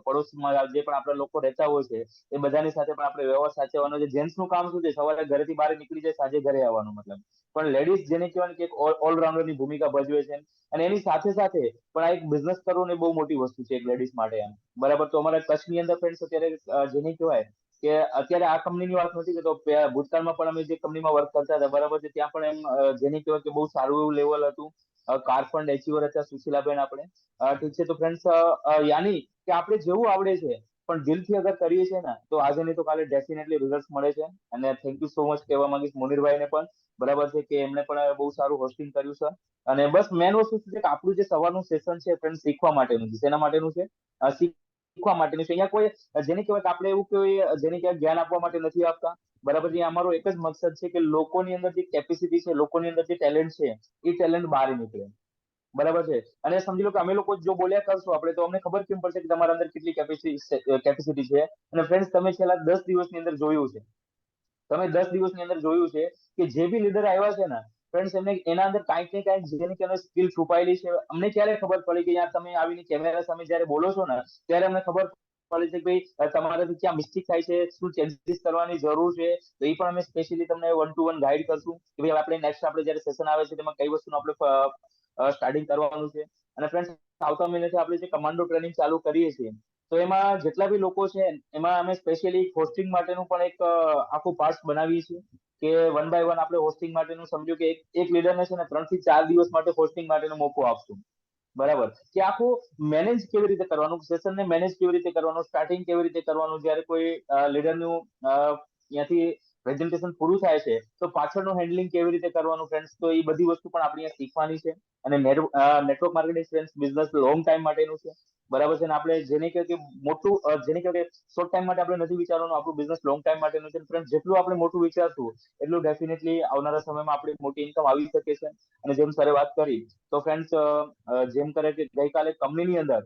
Speaker 4: પડોશમાં જે પણ આપણા લોકો રહેતા હોય છે એ બધાની સાથે પણ આપણે વ્યવહાર સાચવવાનો છે. જેન્ટ્સ નું કામ શું છે, સવારે ઘરેથી બહાર નીકળી જાય, સાંજે ઘરે આવવાનું મતલબ. પણ લેડીઝ જેને કહેવાય કે એક ઓલરાઉન્ડર ની ભૂમિકા ભજવે છે. અને એની સાથે સાથે પણ આ એક બિઝનેસ કરવું એ બહુ મોટી વસ્તુ છે એક લેડીઝ માટે. બરાબર. તો અમારા કચ્છની અંદર ફ્રેન્ડ્સ અત્યારે જેને કહેવાય કે અત્યારે આ કંપનીની વાત નથી કરતો, ભૂતકાળમાં પણ અમે જે કંપનીમાં વર્ક કરતા હતા, બરાબર છે, ત્યાં પણ એમ જેને કહેવાય કે બહુ સારું એવું લેવલ હતું. કાર ફંડ એચીવર હતા સુશીલાબેન આપણે. ઠીક છે. તો ફ્રેન્ડ્સ યાની કે આપણે જેવું આવડે છે પણ દિલથી અગર કરીએ છીએ ને તો આજે નહીં તો કાલે ડેફિનેટલી રિઝલ્ટ મળે છે. અને થેન્ક યુ સો મચ કહેવા માંગીશ મુનીરભાઈને પણ. બરાબર છે કે એમણે પણ બહુ સારું હોસ્ટિંગ કર્યું છે. અને બસ મેન વસ્તુ શું છે કે આપણું જે સવારનું સેશન છે ફ્રેન્ડ શીખવા માટેનું છે. શેના માટેનું છે? શીખવા માટેનું છે. અહીંયા કોઈ જેને કહેવાય કે આપણે એવું કોઈ જેને કહેવાય જ્ઞાન આપવા માટે નથી આપતા. બરાબર છે. અમારો એક જ મકસદ છે કે લોકોની અંદર જે કેપેસિટી છે, લોકોની અંદર જે ટેલેન્ટ છે એ ટેલેન્ટ બહાર નીકળે. બરાબર છે. અને સમજી લો કે અમે લોકો જો બોલ્યા કરશું આપણે તો અમને ખબર કેમ પડશે કે તમારા અંદર કેટલી કેપેસિટી છે. અને ફ્રેન્ડ્સ તમે છેલ્લા 10 દિવસની અંદર જોયું છે, તમે 10 દિવસની અંદર જોયું છે કે જે બી લીડર આવ્યા છે ને ફ્રેન્ડ્સ એમને એના અંદર કાંઈક ને કાંઈક જેની કે સ્કિલ છુપાયેલી છે. અમને ક્યારે ખબર પડી કે યાર તમે આવીને કેમેરા સામે જયારે બોલો છો ને ત્યારે અમને ખબર પડે છે કે ભાઈ તમારાથી ક્યાં મિસ્ટેક થાય છે, શું ચેન્જીસ કરવાની જરૂર છે. તો એ પણ અમે સ્પેશિયલી તમને 1 to 1 ગાઈડ કરશું કે ભાઈ આપણે નેક્સ્ટ આપણે જયારે સેશન આવે છે તેમાં કઈ વસ્તુનું આપણે સ્ટાર્ટિંગ કરવાનું છે. અને ફ્રેન્ડ્સ આવતા મહિનાથી આપણે જે કમાન્ડો ટ્રેનિંગ ચાલુ કરીએ છીએ તો એમાં જેટલા બી લોકો છે એમાં અમે સ્પેશિયલી હોસ્ટિંગ માટેનું પણ એક આખું પાર્ટ બનાવીએ છીએ કે 1 by 1 આપણે હોસ્ટિંગ માટેનું સમજો કે એક લીડરને છે ને 3 થી 4 દિવસ માટે હોસ્ટિંગ માટેનો મોકો આપશું. બરાબર. કે આખું મેનેજ કેવી રીતે કરવાનું, સેશનને મેનેજ કેવી રીતે કરવાનું, સ્ટાર્ટિંગ કેવી રીતે કરવાનું, જયારે કોઈ લીડરનું ત્યાંથી પ્રેઝન્ટેશન પૂરું થાય છે તો પાછળનું હેન્ડલિંગ કેવી રીતે કરવાનું ફ્રેન્ડ્સ, તો એ બધી વસ્તુ પણ આપણે અહીંયા શીખવાની છે. અને network marketing friends business long time માટેનું છે. બરાબર છે. અને આપણે જેને કહેવાય કે મોટું જેને કહેવાય કે શોર્ટ ટાઈમ માટે આપણે નથી વિચારવાનું, આપણું બિઝનેસ લોંગ ટાઈમ માટેનું છે. ફ્રેન્ડ જેટલું આપણે મોટું વિચારશું એટલું ડેફિનેટલી આવનારા સમયમાં આપણી મોટી ઇન્કમ આવી શકે છે. અને જેમ સરે વાત કરી તો ફ્રેન્ડ્સ જેમ કરે કે ગઈકાલે કંપનીની અંદર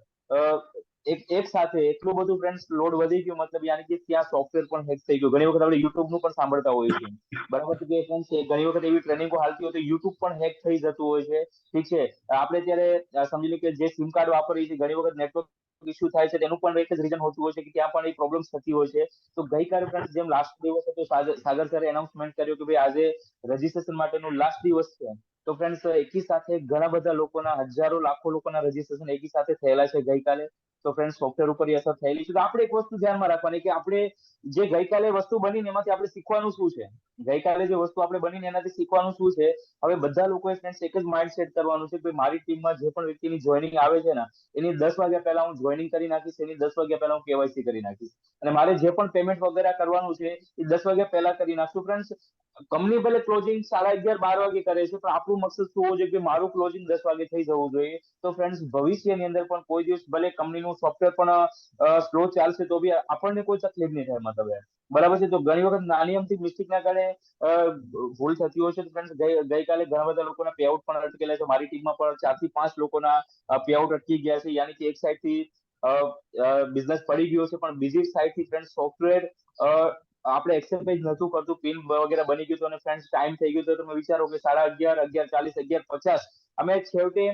Speaker 4: એક સાથે એટલું બધું ફ્રેન્ડ્સ લોડ વધી ગયો, મતલબ યાની કે ત્યાં સોફ્ટવેર પણ હેક થઈ ગયું. ઘણી વખત આપણે યુટ્યુબ નું પણ સાંભળતા હોઈએ છીએ, બરાબર છે કે friends, ઘણી વખત એવી ટ્રેનિંગો હાલતી હોય તો યુટ્યુબ પણ હેક થઈ જતું હોય છે. ઠીક છે, આપણે ત્યારે સમજી લો કે જે સિમ કાર્ડ વાપરીએ છીએ, ઘણી વખત નેટવર્ક ઇસ્યુ થાય છે, તેનું પણ એક જ રીઝન હોતું હોય છે કે ત્યાં પણ એ પ્રોબ્લેમ્સ થતી હોય છે. તો ગઈકાલે ફ્રેન્ડ્સ જેમ લાસ્ટ દિવસ હતો, સાગર સરે એનાઉન્સમેન્ટ કર્યું કે ભાઈ આજે રજીસ્ટ્રેશન માટેનું લાસ્ટ દિવસ છે. તો ફ્રેન્ડ્સ એકી સાથે ઘણા બધા લોકોના, હજારો લાખો લોકોના રજીસ્ટ્રેશન એકી સાથે થયેલા છે ગઈકાલે. તો ફ્રેન્ડ સોફ્ટવેર ઉપર એ અસર થયેલી છે. તો આપણે એક વસ્તુ ધ્યાનમાં રાખવાની કે આપણે જે ગઈકાલે વસ્તુ બનીને એમાંથી આપણે શીખવાનું શું છે. ગઈકાલે જે વસ્તુ આપણે બનીને એનાથી શીખવાનું શું છે. હવે બધા લોકોએ ફ્રેન્ડ્સ એક જ માઇન્ડ સેટ કરવાનું છે કે મારી ટીમમાં જે પણ વ્યક્તિની જોઈનિંગ આવે છે ને, એની 10 વાગ્યા પહેલા હું જોઈનિંગ કરી નાખીશ, એની 10 વાગ્યા પહેલા હું કેવાયસી કરી નાખીશ, અને મારે જે પણ પેમેન્ટ વગેરે કરવાનું છે એ 10 વાગ્યા પહેલા કરી નાખશું. ફ્રેન્ડ્સ કંપની ભલે ક્લોઝિંગ 11:30 12 વાગે કરે છે, પણ આપણું મકસદ શું હોવું જોઈએ કે મારું ક્લોઝિંગ 10 વાગે થઈ જવું જોઈએ. તો ફ્રેન્ડ્સ ભવિષ્યની અંદર પણ કોઈ દિવસ ભલે કંપનીનું સોફ્ટવેર પણ સ્લો ચાલશે તો બી આપણને કોઈ તકલીફ નહીં થાય, મતલબ બરાબર છે. તો ઘણી વખત નાની અમથી મિસ્ટેક ના કારણે ભૂલ થતી હોય છે. તો ફ્રેન્ડ્સ ગઈકાલે ઘણા બધા લોકોના પે આઉટ પણ અટકેલા છે. મારી ટીમમાં પણ 4 થી 5 લોકોના પે આઉટ અટકી ગયા છે, યાની કે એક સાઈડ થી બિઝનેસ પડી ગયો છે, પણ બીજી સાઈડ થી ફ્રેન્ડ સોફ્ટવેર આપણે એક્સેપ્ટ જ નતું કરતું, પિન વગેરે બની ગયું હતું, અને ફ્રેન્ડ્સ ટાઈમ થઈ ગયો તો તમે વિચારો કે 11:30, 11:40, 11:50 અમે છેવટે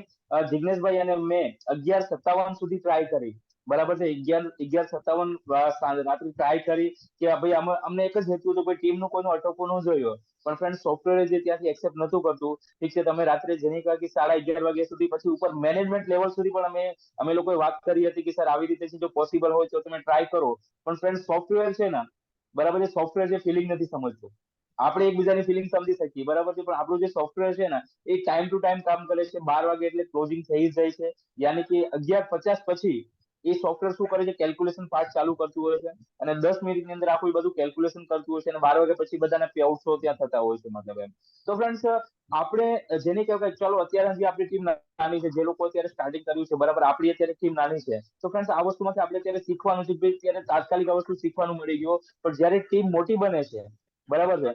Speaker 4: જિગ્નેશભાઈ અને મેં 11:57 સુધી ટ્રાય કરી, બરાબર છે. 11:57 રાત્રે ટ્રાય કરી કે ભાઈ અમને એક જ હેતુ હતો, કોઈ ટીમનું કોઈનું અટકવું ન જોયું, પણ ફ્રેન્ડ સોફ્ટવેર જે ત્યાંથી એક્સેપ્ટ નતું કરતું. ઠીક છે, તમે રાત્રે જેની કહ્યું કે 11:30 વાગ્યા સુધી, પછી ઉપર મેનેજમેન્ટ લેવલ સુધી પણ અમે લોકોએ વાત કરી હતી કે સર આવી રીતે છે, જો પોસિબલ હોય તો તમે ટ્રાય કરો, પણ ફ્રેન્ડ સોફ્ટવેર છે ને, બરાબર છે, સોફ્ટવેર જે ફિલિંગ નથી સમજતું. આપણે એકબીજાની ફિલિંગ સમજી શકીએ, બરાબર છે, પણ આપણું જે સોફ્ટવેર છે ને એ ટાઈમ ટુ ટાઈમ કામ કરે છે. 12 વાગે એટલે ક્લોઝિંગ થઈ જ જાય છે, યાની કે 11:50 પછી એ સોફ્ટવેર શું કરે છે, કેલ્ક્યુલેશન પાર્ટ ચાલુ કરતું હોય છે, અને 10 મિનિટની અંદર આખું બધું કેલ્ક્યુલેશન કરતું હોય છે, અને 12 વાગ્યા પછી બધાના પે આઉટ ત્યાં થતા હોય છે, મતલબ તો ફ્રેન્ડ્સ આપણે જેને કહેવાય, ચલો અત્યારે હજી આપણી ટીમ નાની છે, જે લોકો અત્યારે સ્ટાર્ટિંગ કર્યું છે, બરાબર, આપણી અત્યારે ટીમ નાની છે, તો ફ્રેન્ડ્સ આ વસ્તુમાંથી આપણે અત્યારે શીખવાનું છે. ભાઈ અત્યારે તાત્કાલિક આ વસ્તુ શીખવાનું મળી ગયું, પણ જયારે ટીમ મોટી બને છે, બરાબર છે,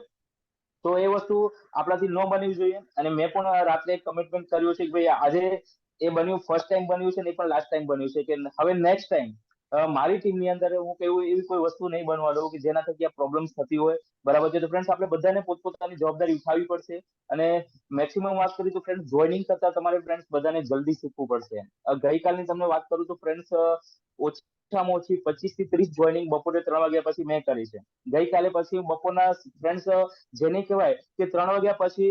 Speaker 4: તો એ વસ્તુ આપણાથી ન બનવી જોઈએ. અને મેં પણ રાત્રે કમિટમેન્ટ કર્યું છે કે ભાઈ આજે એ બન્યું, ફર્સ્ટ ટાઈમ બન્યું છે ને એ પણ લાસ્ટ ટાઈમ બન્યું છે, કે હવે નેક્સ્ટ ટાઈમ મારી ટીમની અંદર હું કેવું એવી કોઈ વસ્તુ નહીં બનવા દઉં કે જેના થકી આ પ્રોબ્લેમ્સ થતી હોય, બરાબર છે. તો ફ્રેન્ડ્સ આપણે બધાને પોતપોતાની જવાબદારી ઉઠાવવી પડશે, અને મેક્સિમમ વાત કરી તો ફ્રેન્ડ્સ જોઈનિંગ કરતા તમારે ફ્રેન્ડ્સ બધાને જલ્દી શીખવું પડશે. ગઈકાલની તમને વાત કરું તો ફ્રેન્ડ્સ ઓછામાં ઓછી 25 થી 30 જોઈનિંગ બપોરે 3 વાગ્યા પછી મેં કરી છે ગઈકાલે. પછી બપોરના ફ્રેન્ડ્સ જેને કહેવાય કે 3 વાગ્યા પછી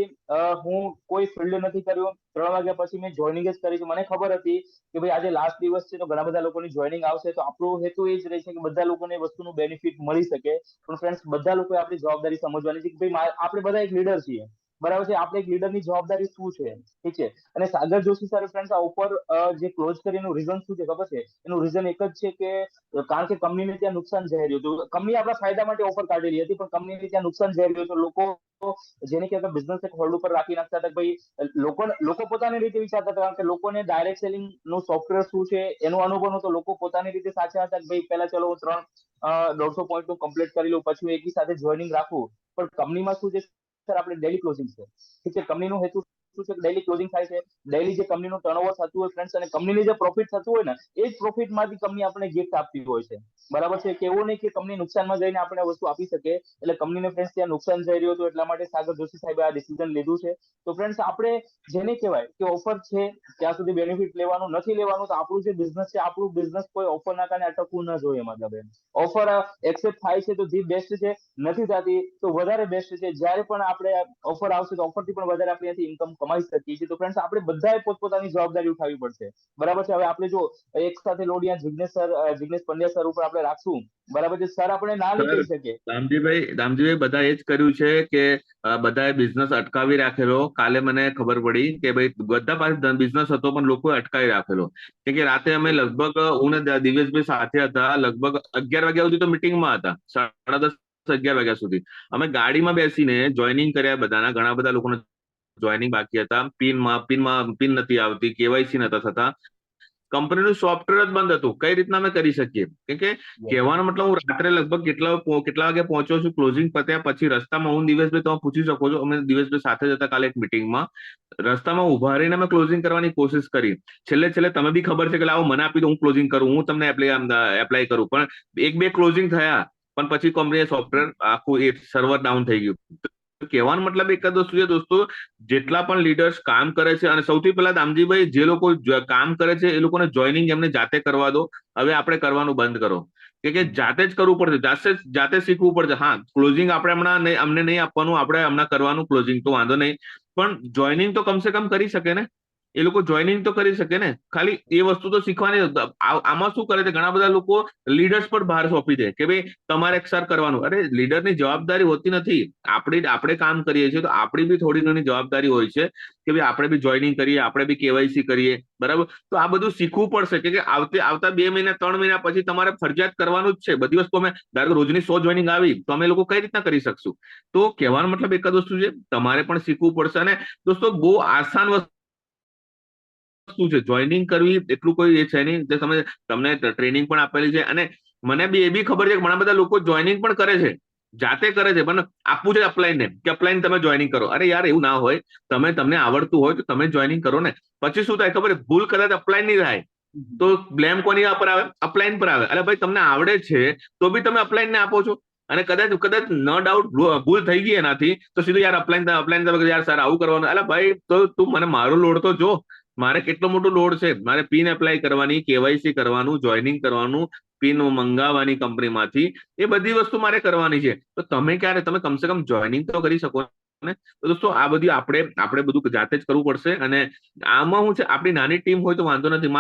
Speaker 4: હું કોઈ ફિલ્ડ નથી કર્યું. 3 વાગ્યા પછી મેં જોઈનિંગ જ કરી છે. મને ખબર હતી કે ભાઈ આજે લાસ્ટ દિવસ છે, તો ઘણા બધા લોકોની જોઈનિંગ આવશે, તો આપણો હેતુ એ જ રહેશે કે બધા લોકોને વસ્તુનું બેનિફિટ મળી શકે. પણ ફ્રેન્ડ્સ બધા લોકોએ આપણી જવાબદારી સમજવાની છે કે ભાઈ આપણે બધા એક લીડર છીએ, બરાબર છે. આપણે એક લીડરની જવાબદારી શું છે, ઠીક છે. અને સાગર જોશી સર ફ્રેન્ડ્સ આ ઉપર જે ક્લોઝ કરી એનું રીઝન શું છે ખબર છે? એનું રીઝન એક જ છે કે કારણ કે કંપનીને ત્યાં નુકસાન જઈ રહ્યું હતું. કંપની આપણા ફાયદા માટે ઓફર કાઢેલી હતી, પણ કંપનીને ત્યાં નુકસાન જઈ રહ્યું હતું. લોકો જેને કહેવાય બિઝનેસ એક હોલ્ડ ઉપર રાખી નાખતા હતા. ભાઈ લોકો પોતાની રીતે વિચારતા હતા, કારણ કે લોકોને ડાયરેક્ટ સેલિંગ નું સોફ્ટવેર શું છે એનો અનુભવ નતો. લોકો પોતાની રીતે સાચા હતા કે ભાઈ પહેલા ચલો હું 150 પોઈન્ટ નું કમ્પ્લીટ કરી લઉં, પછી હું એકી સાથે જોઈનિંગ રાખું. પણ કંપનીમાં શું છે સર, આપણે ડેલી ક્લોઝિંગ છે, ઠીક છે. કંપનીનો હેતુ શું છે? ડેલી ક્લોઝિંગ થાય છે. ડેલી જે કંપનીનું ટર્નઓવર થતું હોય ફ્રેન્ડ્સ, અને કંપનીને જે પ્રોફિટ થતું હોય ને, એ જ પ્રોફિટમાંથી કંપની આપણને ગિફ્ટ આપતી હોય છે, બરાબર છે. કે એવું નહીં કે કંપની નુકસાનમાં જઈને આપણે આ વસ્તુ આપી શકે. એટલે કંપનીને ફ્રેન્ડ્સ ત્યાં નુકસાન થઈ રહ્યું હતું, એટલા માટે સાગર જોશી સાહેબે આ ડિસિઝન લીધું છે. તો ફ્રેન્ડ્સ આપણે જેને કહેવાય કે ઓફર છે ત્યાં સુધી બેનિફિટ લેવાનું, નથી લેવાનું તો આપણું જે બિઝનેસ છે, આપણું બિઝનેસ કોઈ ઓફરના કારણે અટકવું ન જોઈએ. મતલબ ઓફર એક્સેપ્ટ થાય છે તો ધી બેસ્ટ છે, નથી થતી તો વધારે બેસ્ટ છે. જ્યારે પણ આપણે ઓફર આવશે તો ઓફરથી પણ વધારે આપણે ત્યાંથી ઇન્કમ કમાઈ શકીએ છીએ. તો ફ્રેન્ડ્સ આપણે બધાએ પોતપોતાની જવાબદારી ઉઠાવવી પડશે, બરાબર છે. હવે આપણે જો એક સાથે લોડ જિગ્નેશ પંડ્યા સર ઉપર આપણે રાખશું, બરાબર છે. સર આપણે ના નહીં
Speaker 3: સર,
Speaker 4: કહી શકીએ.
Speaker 3: દામજીભાઈ બધા એ જ કર્યું છે કે બધાએ બિઝનેસ અટકાવી રાખેલો. કાલે મને ખબર પડી કે ભાઈ બધા પાસે બિઝનેસ હતો, પણ લોકોએ અટકાવી રાખેલો. કેમ કે રાતે અમે લગભગ હું ને દિવેશભાઈ સાથે હતા, લગભગ 11 વાગ્યા સુધી તો મિટિંગમાં હતા, 10:30 11 વાગ્યા સુધી. અમે ગાડીમાં બેસીને જોઈનિંગ કર્યા બધાના, ઘણા બધા લોકોને જોઈનિંગ બાકી હતા. પિન નથી આવતી, કેવાયસી નતા થતા. કંપનીનું સોફ્ટવેર જ બંધ હતું. કઈ રીતના અમે કરી શકીએ? કેમ કે કહેવાનો મતલબ હું રાત્રે લગભગ કેટલા વાગે પહોંચ્યો છું, ક્લોઝિંગ પત્યા પછી રસ્તામાં હું દિવેશભાઈ તમે પૂછી શકો છો, અમે દિવેશભાઈ સાથે જ હતા કાલે એક મિટિંગમાં, રસ્તામાં ઉભા રહીને અમે ક્લોઝિંગ કરવાની કોશિશ કરી. છેલ્લે તમે બી ખબર છે કે લાવો મને આપી દો, હું ક્લોઝિંગ કરું, હું તમને એપ્લાય કરું, પણ એક બે ક્લોઝિંગ થયા, પણ પછી કંપનીએ સોફ્ટવેર આખું એ સર્વર ડાઉન થઈ ગયું. કહેવાનો મતલબ એક જ વસ્તુ છે દોસ્તો, જેટલા પણ લીડર્સ કામ કરે છે, અને સૌથી પહેલા દામજીભાઈ જે લોકો કામ કરે છે એ લોકોને જોઈનિંગ એમને જાતે કરવા દો. હવે આપણે કરવાનું બંધ કરો, કે જાતે જ કરવું પડશે, જાતે શીખવું પડશે. હા, ક્લોઝિંગ આપણે હમણાં અમને નહીં આપવાનું, આપણે હમણાં કરવાનું ક્લોઝિંગ, તો વાંધો નહીં, પણ જોઈનિંગ તો કમસે કમ કરી શકે ને, એ લોકો જોઈનિંગ તો કરી શકે ને, ખાલી એ વસ્તુ તો શીખવાની. આમાં શું કરે છે ઘણા બધા લોકો, લીડર્સ પર ભાર સોંપી દે કે ભાઈ તમારે સર કરવાનું. અરે લીડરની જવાબદારી હોતી નથી, આપણે કામ કરીએ છીએ તો આપણી બી થોડી ઘણી જવાબદારી હોય છે કે ભાઈ આપણે બી જોઈનિંગ કરીએ, આપણે બી કેવાયસી કરીએ, બરાબર? તો આ બધું શીખવું પડશે કે આવતા 2 મહિના 3 મહિના પછી તમારે ફરજિયાત કરવાનું જ છે બધી વસ્તુ. અમે ધારો કે રોજની 100 જોઈનિંગ આવી તો અમે લોકો કઈ રીતના કરી શકશું? તો કહેવાનો મતલબ એક જ વસ્તુ છે, તમારે પણ શીખવું પડશે. અને દોસ્તો બહુ આસાન વસ્તુ છે જોઈનિંગ કરવી, એટલું કોઈ એ છે નહીં. તમને ટ્રેનિંગ પણ આપેલી છે, અને મને બી એ બી ખબર છે કે ઘણા બધા લોકો જોઈનિંગ પણ કરે છે, જાતે કરે છે, પણ આપવું છે અપ્લાયને કે અપ્લાયને તમે જોઈનિંગ કરો. અરે યાર એવું ના હોય, તમને આવડતું હોય તો તમે જોઈનિંગ કરો ને. પછી શું થાય ખબર? ભૂલ કદાચ અપ્લાય નહીં થાય તો બ્લેમ કોની પર આવે? અપ્લાયન પર આવે. અરે ભાઈ તમને આવડે છે તો બી તમે અપ્લાયનને આપો છો, અને કદાચ ન ડાઉટ ભૂલ થઈ ગઈ એનાથી તો સીધું યાર અપ્લાયન યાર સર આવું કરવાનું. અરે ભાઈ તો તું મને મારો લોડ તો જો, મારે કેટલો મોટો લોડ છે. મારે પિન એપ્લાય કરવાની, કેવાયસી કરવાનું, જોઈનિંગ કરવાનું, પિન મંગાવવાની કંપનીમાંથી, એ બધી વસ્તુ મારે કરવાની છે. તો તમે કમસે કમ જોઈનિંગ તો કરી શકો ને. તો દોસ્તો આ બધી આપણે બધું જાતે જ કરવું પડશે. અને આમાં શું છે, આપણી નાની ટીમ હોય તો વાંધો નથી.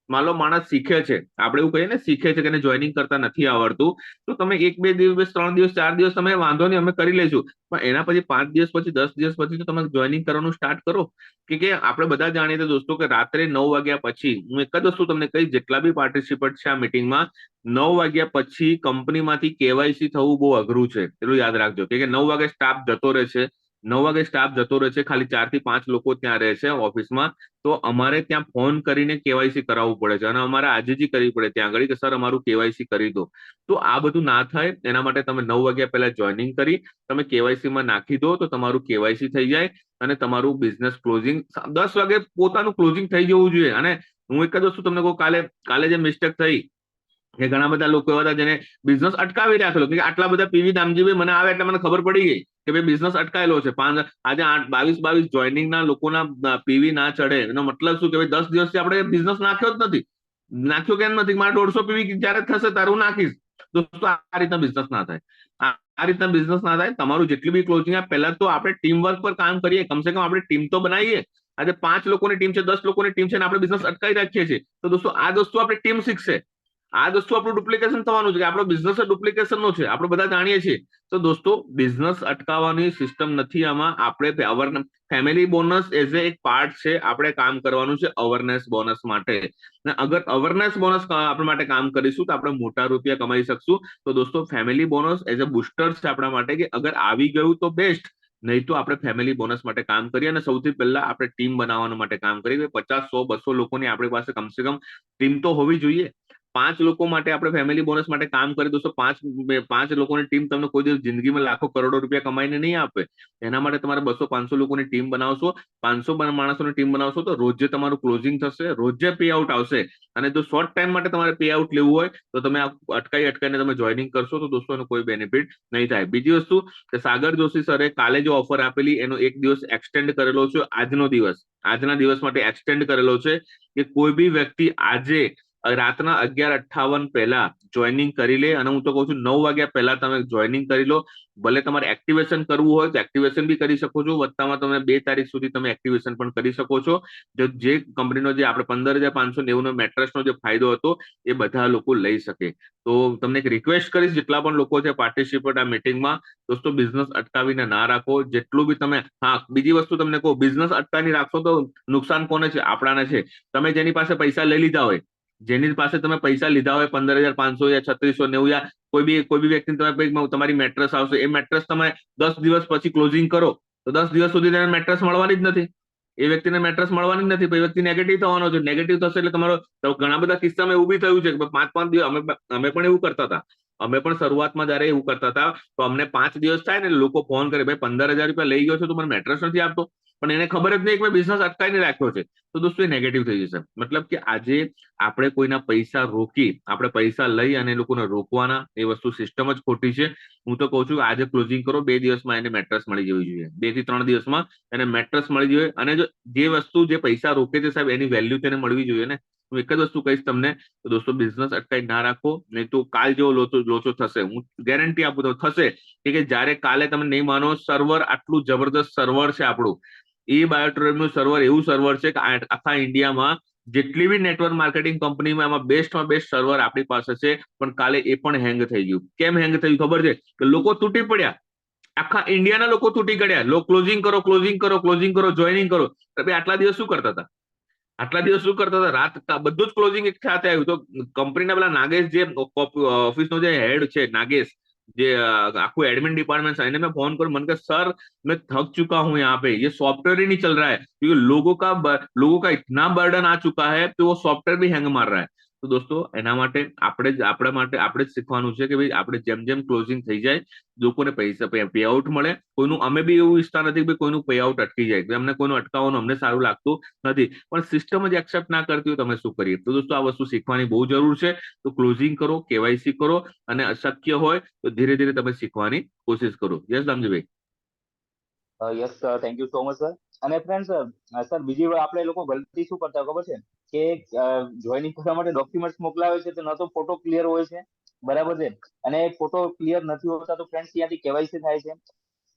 Speaker 3: માન લો માણસ શીખે છે, આપણે એવું કહીએ ને શીખે છે કે એને જોઈનિંગ કરતા નથી આવડતું, તો તમે 1-2 દિવસ 3 દિવસ 4 દિવસ તમે વાંધો નહીં, અમે કરી લઈશું. પણ એના પછી 5 દિવસ પછી 10 દિવસ પછી તો તમે જોઈનિંગ કરવાનું સ્ટાર્ટ કરો. કે આપણે બધા જાણીએ છીએ દોસ્તો કે રાત્રે 9 વાગ્યા પછી, હું એક જ વસ્તુ તમને કહીશ, જેટલા બી પાર્ટિસિપન્ટ છે આ મિટિંગમાં, 9 વાગ્યા પછી કંપનીમાંથી કેવાયસી થવું બહુ અઘરું છે, એટલું યાદ રાખજો. કે 9 વાગે સ્ટાફ જતો રહે છે, 9 વાગે સ્ટાફ જતો રહે છે, ખાલી 4 થી 5 લોકો ત્યાં રહે છે ઓફિસમાં. તો અમારે ત્યાં ફોન કરીને કેવાયસી કરાવવું પડે છે, અને અમારે આજે જ કરવી પડે ત્યાં આગળ કે સર અમારું કેવાયસી કરી દો. તો આ બધું ના થાય એના માટે તમે 9 વાગ્યા પહેલા જોઈનિંગ કરી તમે કેવાયસી માં નાખી દો, તો તમારું કેવાયસી થઈ જાય અને તમારું બિઝનેસ ક્લોઝિંગ 10 વાગે પોતાનું ક્લોઝિંગ થઈ જવું જોઈએ. અને હું એક જ વસ્તુ તમને કહું, કાલે જે મિસ્ટેક થઈ કે ઘણા બધા લોકો એવા હતા જેને બિઝનેસ અટકાવી રાખેલો, કે આટલા બધા પીવી દામજીભાઈ મને આવે એટલે મને ખબર પડી ગઈ કે ભાઈ બિઝનેસ અટકાયેલો છે. આજે 22 જોઈનિંગ ના લોકોના પીવી ના ચડે, એનો મતલબ શું કે ભાઈ 10 દિવસથી આપણે બિઝનેસ નાખ્યો જ નથી. નાખ્યો કેમ નથી? મારે 150 પીવી જ્યારે થશે ત્યારે હું નાખીશ. દોસ્તો આ રીતના બિઝનેસ ના થાય, આ રીતના બિઝનેસ ના થાય. તમારું જેટલી બી ક્લોઝિંગ આવે, પહેલા તો આપણે ટીમ વર્ક પર કામ કરીએ, કમસે કમ આપણે ટીમ તો બનાવીએ. આજે 5 લોકોની ટીમ છે, 10 લોકોની ટીમ છે, અને આપણે બિઝનેસ અટકાવી રાખીએ છીએ. તો દોસ્તો આ દોસ્તો આપણે ટીમ શીખશે, આ દોસ્તો આપણું ડુપ્લિકેશન થવાનું છે, કે આપણો બિઝનેસ ડુપ્લિકેશન નો છે, આપણે બધા જાણીએ છીએ. તો દોસ્તો બિઝનેસ અટકાવવાની સિસ્ટમ નથી આમાં. આપણે ફેમિલી બોનસ એઝ એ એક પાર્ટ છે, આપણે કામ કરવાનું છે અવેરનેસ બોનસ માટે. અગર અવેરનેસ બોનસ આપણા માટે કામ કરીશું તો આપણે મોટા રૂપિયા કમાઈ શકશું. તો દોસ્તો family bonus as a booster છે આપણા માટે, કે અગર આવી ગયું તો બેસ્ટ, નહીં તો આપણે ફેમિલી બોનસ માટે કામ કરીએ. અને સૌથી પહેલા આપણે ટીમ બનાવવા માટે કામ કરીએ. 50, 100, 200 લોકોની આપણી પાસે કમસે કમ ટીમ તો હોવી જોઈએ. 5 લોકો માટે આપણે ફેમિલી બોનસ માટે કામ કરીએ દોસ્તો. 5 લોકોની ટીમ તમને કોઈ દિવસ જિંદગીમાં લાખો કરોડો રૂપિયા કમાઈને નહીં આપે. એના માટે તમારે 200-500 લોકોની ટીમ બનાવશો, 500 માણસોની ટીમ બનાવશો, તો રોજે તમારું ક્લોઝિંગ થશે, રોજે પે આઉટ આવશે. અને જો શોર્ટ ટાઈમ માટે તમારે પે આઉટ લેવું હોય તો તમે અટકાઈને તમે જોઈનિંગ કરશો તો દોસ્તો એનો કોઈ બેનિફિટ નહીં થાય. બીજી વસ્તુ કે સાગર જોશી સરે કાલે જો ઓફર આપેલી એનો 1 દિવસ એક્સટેન્ડ કરેલો છે. આજના દિવસ માટે એક્સટેન્ડ કરેલો છે કે કોઈ બી વ્યક્તિ આજે રાતના 11:58 પહેલા જોઈનિંગ કરી લે. અને હું તો કહું છું 9 વાગ્યા પહેલા તમે જોઈનિંગ કરી લો. ભલે તમારે એક્ટિવેશન કરવું હોય તો એક્ટિવેશન બી કરી શકો છો, વત્તામાં તમે 2 તારીખ સુધી તમે એક્ટિવેશન પણ કરી શકો છો. જે કંપનીનો જે આપણે 15,590 નો મેટ્રેસનો જે ફાયદો હતો એ બધા લોકો લઈ શકે. તો તમને એક રિક્વેસ્ટ કરીશ, જેટલા પણ લોકો છે પાર્ટિસિપેટ આ મિટિંગમાં, દોસ્તો બિઝનેસ અટકાવીને ના રાખો. જેટલું બી તમે, હા બીજી વસ્તુ તમને કહું, બિઝનેસ અટકાવી રાખશો તો નુકસાન કોને છે? આપણાને છે. તમે જેની પાસે પૈસા લઈ લીધા હોય, જેની પાસે તમે પૈસા લીધા હોય 15,500 યા 3690, યા કોઈ બી વ્યક્તિ તમારી મેટ્રેસ આવશે, એ મેટ્રેસ તમે 10 દિવસ પછી ક્લોઝિંગ કરો તો 10 દિવસ સુધી તેને મેટ્રેસ મળવાની જ નથી. એ વ્યક્તિને મેટ્રેસ મળવાની જ નથી, પછી વ્યક્તિ નેગેટિવ થવાનો છે. નેગેટિવ થશે એટલે તમારો ઘણા બધા કિસ્સામાં એવું બી થયું છે કે 5-5 દિવસ અમે પણ એવું કરતા હતા. અમે પણ શરૂઆતમાં જયારે એવું કરતા હતા તો અમને 5 દિવસ થાય ને લોકો ફોન કરે, ભાઈ 15,000 રૂપિયા લઈ ગયો છો તો મને મેટ્રેસ નથી આપતો, પણ એને ખબર જ નહીં કે બિઝનેસ અટકાઈને રાખ્યો છે. તો દોસ્તો એ નેગેટિવ થઈ જશે. મતલબ કે આજે આપણે કોઈના પૈસા રોકી આપણે પૈસા લઈ અને એ લોકોને રોકવાના, એ વસ્તુ સિસ્ટમ જ ખોટી છે. હું તો કહું છું કે આજે ક્લોઝિંગ કરો, 2 દિવસમાં એને મેટ્રેસ મળી જવી જોઈએ, 2 થી 3 દિવસમાં એને મેટ્રેસ મળી જોઈએ. અને જો જે વસ્તુ જે પૈસા રોકે છે સાહેબ એની વેલ્યુ તેને મળવી જોઈએ ને. હું એક જ વસ્તુ કહીશ તમને, તો દોસ્તો બિઝનેસ અટકાઈ ના રાખો, નહીં તો કાલ જેવો લોચો થશે. હું ગેરંટી આપું તો થશે કે જ્યારે કાલે તમે નહીં માનો, સર્વર આટલું જબરદસ્ત સર્વર છે આપણું, એ બાયોટ્રેડનું સર્વર એવું સર્વર છે કે આખા ઇન્ડિયામાં જેટલી બી નેટવર્ક માર્કેટિંગ કંપનીમાં એમાં બેસ્ટમાં બેસ્ટ સર્વર આપણી પાસે છે. પણ કાલે એ પણ હેંગ થઈ ગયું. કેમ હેંગ થયું ખબર છે? કે લોકો તૂટી પડ્યા, આખા ઇન્ડિયાના લોકો તૂટી ગયા. ક્લોઝિંગ કરો, ક્લોઝિંગ કરો, ક્લોઝિંગ કરો, જોઈનિંગ કરો. તમે આટલા દિવસ શું કરતા હતા? આટલા દિવસ શું કરતા હતા? રાત બધું જ ક્લોઝિંગ એક સાથે આવ્યું. તો કંપનીના પેલા નાગેશ, જે ઓફિસનો જે હેડ છે નાગેશ, જે આખું एडमिन डिपार्टमेंट है, मैं फोन कर मन कर सर मैं थक चुका हूं यहाँ पे, ये सॉफ्टवेयर ही नहीं चल रहा है क्योंकि लोगों का इतना बर्डन आ चुका है तो वो सॉफ्टवेयर भी हैंग मार रहा है. તો દોસ્તો એના માટે આપણે જ શીખવાનું છે કે ભાઈ આપણે જેમ જેમ ક્લોઝિંગ થઈ જાય લોકોને પૈસા પે આઉટ મળે. કોઈનું અમે બી એવું ઈચ્છતા નથી કે કોઈનું પે આઉટ અટકી જાય, અમને કોઈનું અટકાવવાનું અમને સારું લાગતું નથી, પણ સિસ્ટમ જ એક્સેપ્ટ ના કરતી હોય તો અમે શું કરીએ. તો દોસ્તો આ વસ્તુ શીખવાની બહુ જરૂર છે. તો ક્લોઝિંગ કરો, કેવાયસી કરો, અને અશક્ય હોય તો ધીરે ધીરે તમે શીખવાની કોશિશ કરો. યસ દામજીભાઈ?
Speaker 4: Yes sir, thank you so much sir. અને ફ્રેન્ડ સર બીજી વાર આપણે લોકો ગલતી શું કરતા ખબર છે કે જોઈનિંગ કરવા માટે ડોક્યુમેન્ટ્સ મોકલાવે છે તો ન તો ફોટો ક્લિયર હોય છે, બરાબર છે, અને ફોટો ક્લિયર નથી હોતા તો ફ્રેન્ડ ત્યાંથી કેવાયસી થાય છે.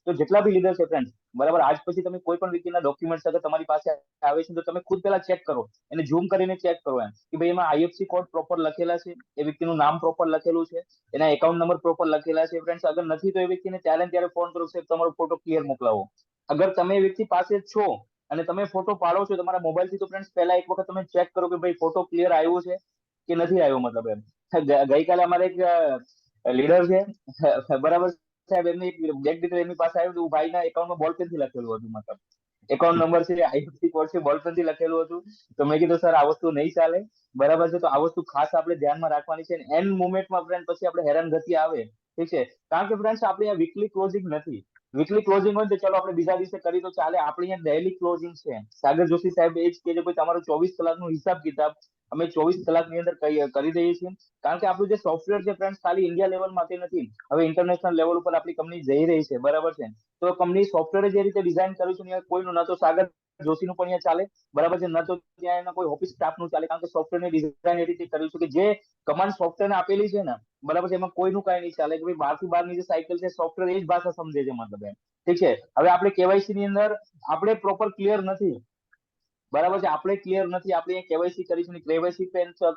Speaker 4: તો જેટલા બી લીડર છે ફ્રેન્ડ, બરાબર, આજ પછી તમે કોઈ પણ વ્યક્તિના ડોક્યુમેન્ટ્સ અગર તમારી પાસે આવે છે તો તમે ખુદ પહેલા ચેક કરો, એને ઝૂમ કરીને ચેક કરો એમ કે ભાઈ એમાં આઈએફસી કોડ પ્રોપર લખેલા છે, એ વ્યક્તિનું નામ પ્રોપર લખેલું છે, એના એકાઉન્ટ નંબર પ્રોપર લખેલા છે. ફ્રેન્ડ્સ અગર નથી તો એ વ્યક્તિને ત્યારે ને ત્યારે ફોન કરો, સાહેબ તમારો ફોટો ક્લિયર મોકલાવો. અગર તમે એ વ્યક્તિ પાસે જ છો અને તમે ફોટો પાડો છો તમારા મોબાઈલથી તો ફ્રેન્ડ્સ પહેલા એક વખત તમે ચેક કરો કે ભાઈ ફોટો ક્લિયર આવ્યો છે કે નથી આવ્યો. મતલબ એમ ગઈકાલે અમારે એક લીડર છે, બરાબર સાહેબ, એમની બેંક ડિટેલ એમની પાસે આવ્યું હતું, ભાઈના એકાઉન્ટમાં બોલ પેનથી લખેલું હતું, મતલબ એકાઉન્ટ નંબર છે, આઈએફસી કોડ છે, બોલ પેનથી લખેલું હતું. તો મેં કીધું સર આ વસ્તુ નહીં ચાલે, બરાબર છે. તો આ વસ્તુ ખાસ આપણે ધ્યાનમાં રાખવાની છે. એન્ડ મોમેન્ટમાં ફ્રેન્ડ પછી આપણે હેરાનગતિ આવે, ઠીક છે, કારણ કે ફ્રેન્ડ્સ આપણે આ વીકલી ક્લોઝિંગ નથી. વીકલી ક્લોઝિંગ હોય તો ચલો આપણે બીજા દિવસે કરી તો ચાલે, આપણે અહીંયા ડેઈલી ક્લોઝિંગ છે. સાગર જોશી સાહેબ એ જ કે છે ભાઈ તમારો 24 કલાકનો હિસાબ કિતાબ અમે 24 કલાકની અંદર કરી દઈએ છીએ. કારણ કે આપણું જે સોફ્ટવેર છે ફ્રેન્ડ્સ ખાલી ઇન્ડિયા લેવલ માટે નથી, હવે ઇન્ટરનેશનલ લેવલ ઉપર આપણી કંપની જઈ રહી છે, બરાબર છે. તો કંપની સોફ્ટવેર જે રીતે ડિઝાઇન કર્યું છે કોઈનું ન તો સાગર જોશીનું પણ અહીંયા ચાલે, બરાબર છે, ન તો ત્યાં એના કોઈ ઓફિસ સ્ટાફનું ચાલે, કારણ કે સોફ્ટવેરની ડિઝાઇન એ રીતે કર્યું છે કે જે કમાન્ડ સોફ્ટવેરને આપેલી છે ને, બરાબર છે, એમાં કોઈનું કઈ નહીં ચાલે કે ભાઈ 12 થી 12 ની જે સાયકલ છે સોફ્ટવેર એ જ ભાષા સમજે છે, મતલબ એમ, ઠીક છે. હવે આપણે કેવાયસી ની અંદર આપણે પ્રોપર ક્લિયર નથી, બરાબર છે, આપણે ક્લિયર નથી, આપણે કેવાયસી કરીશું, કેવાયસી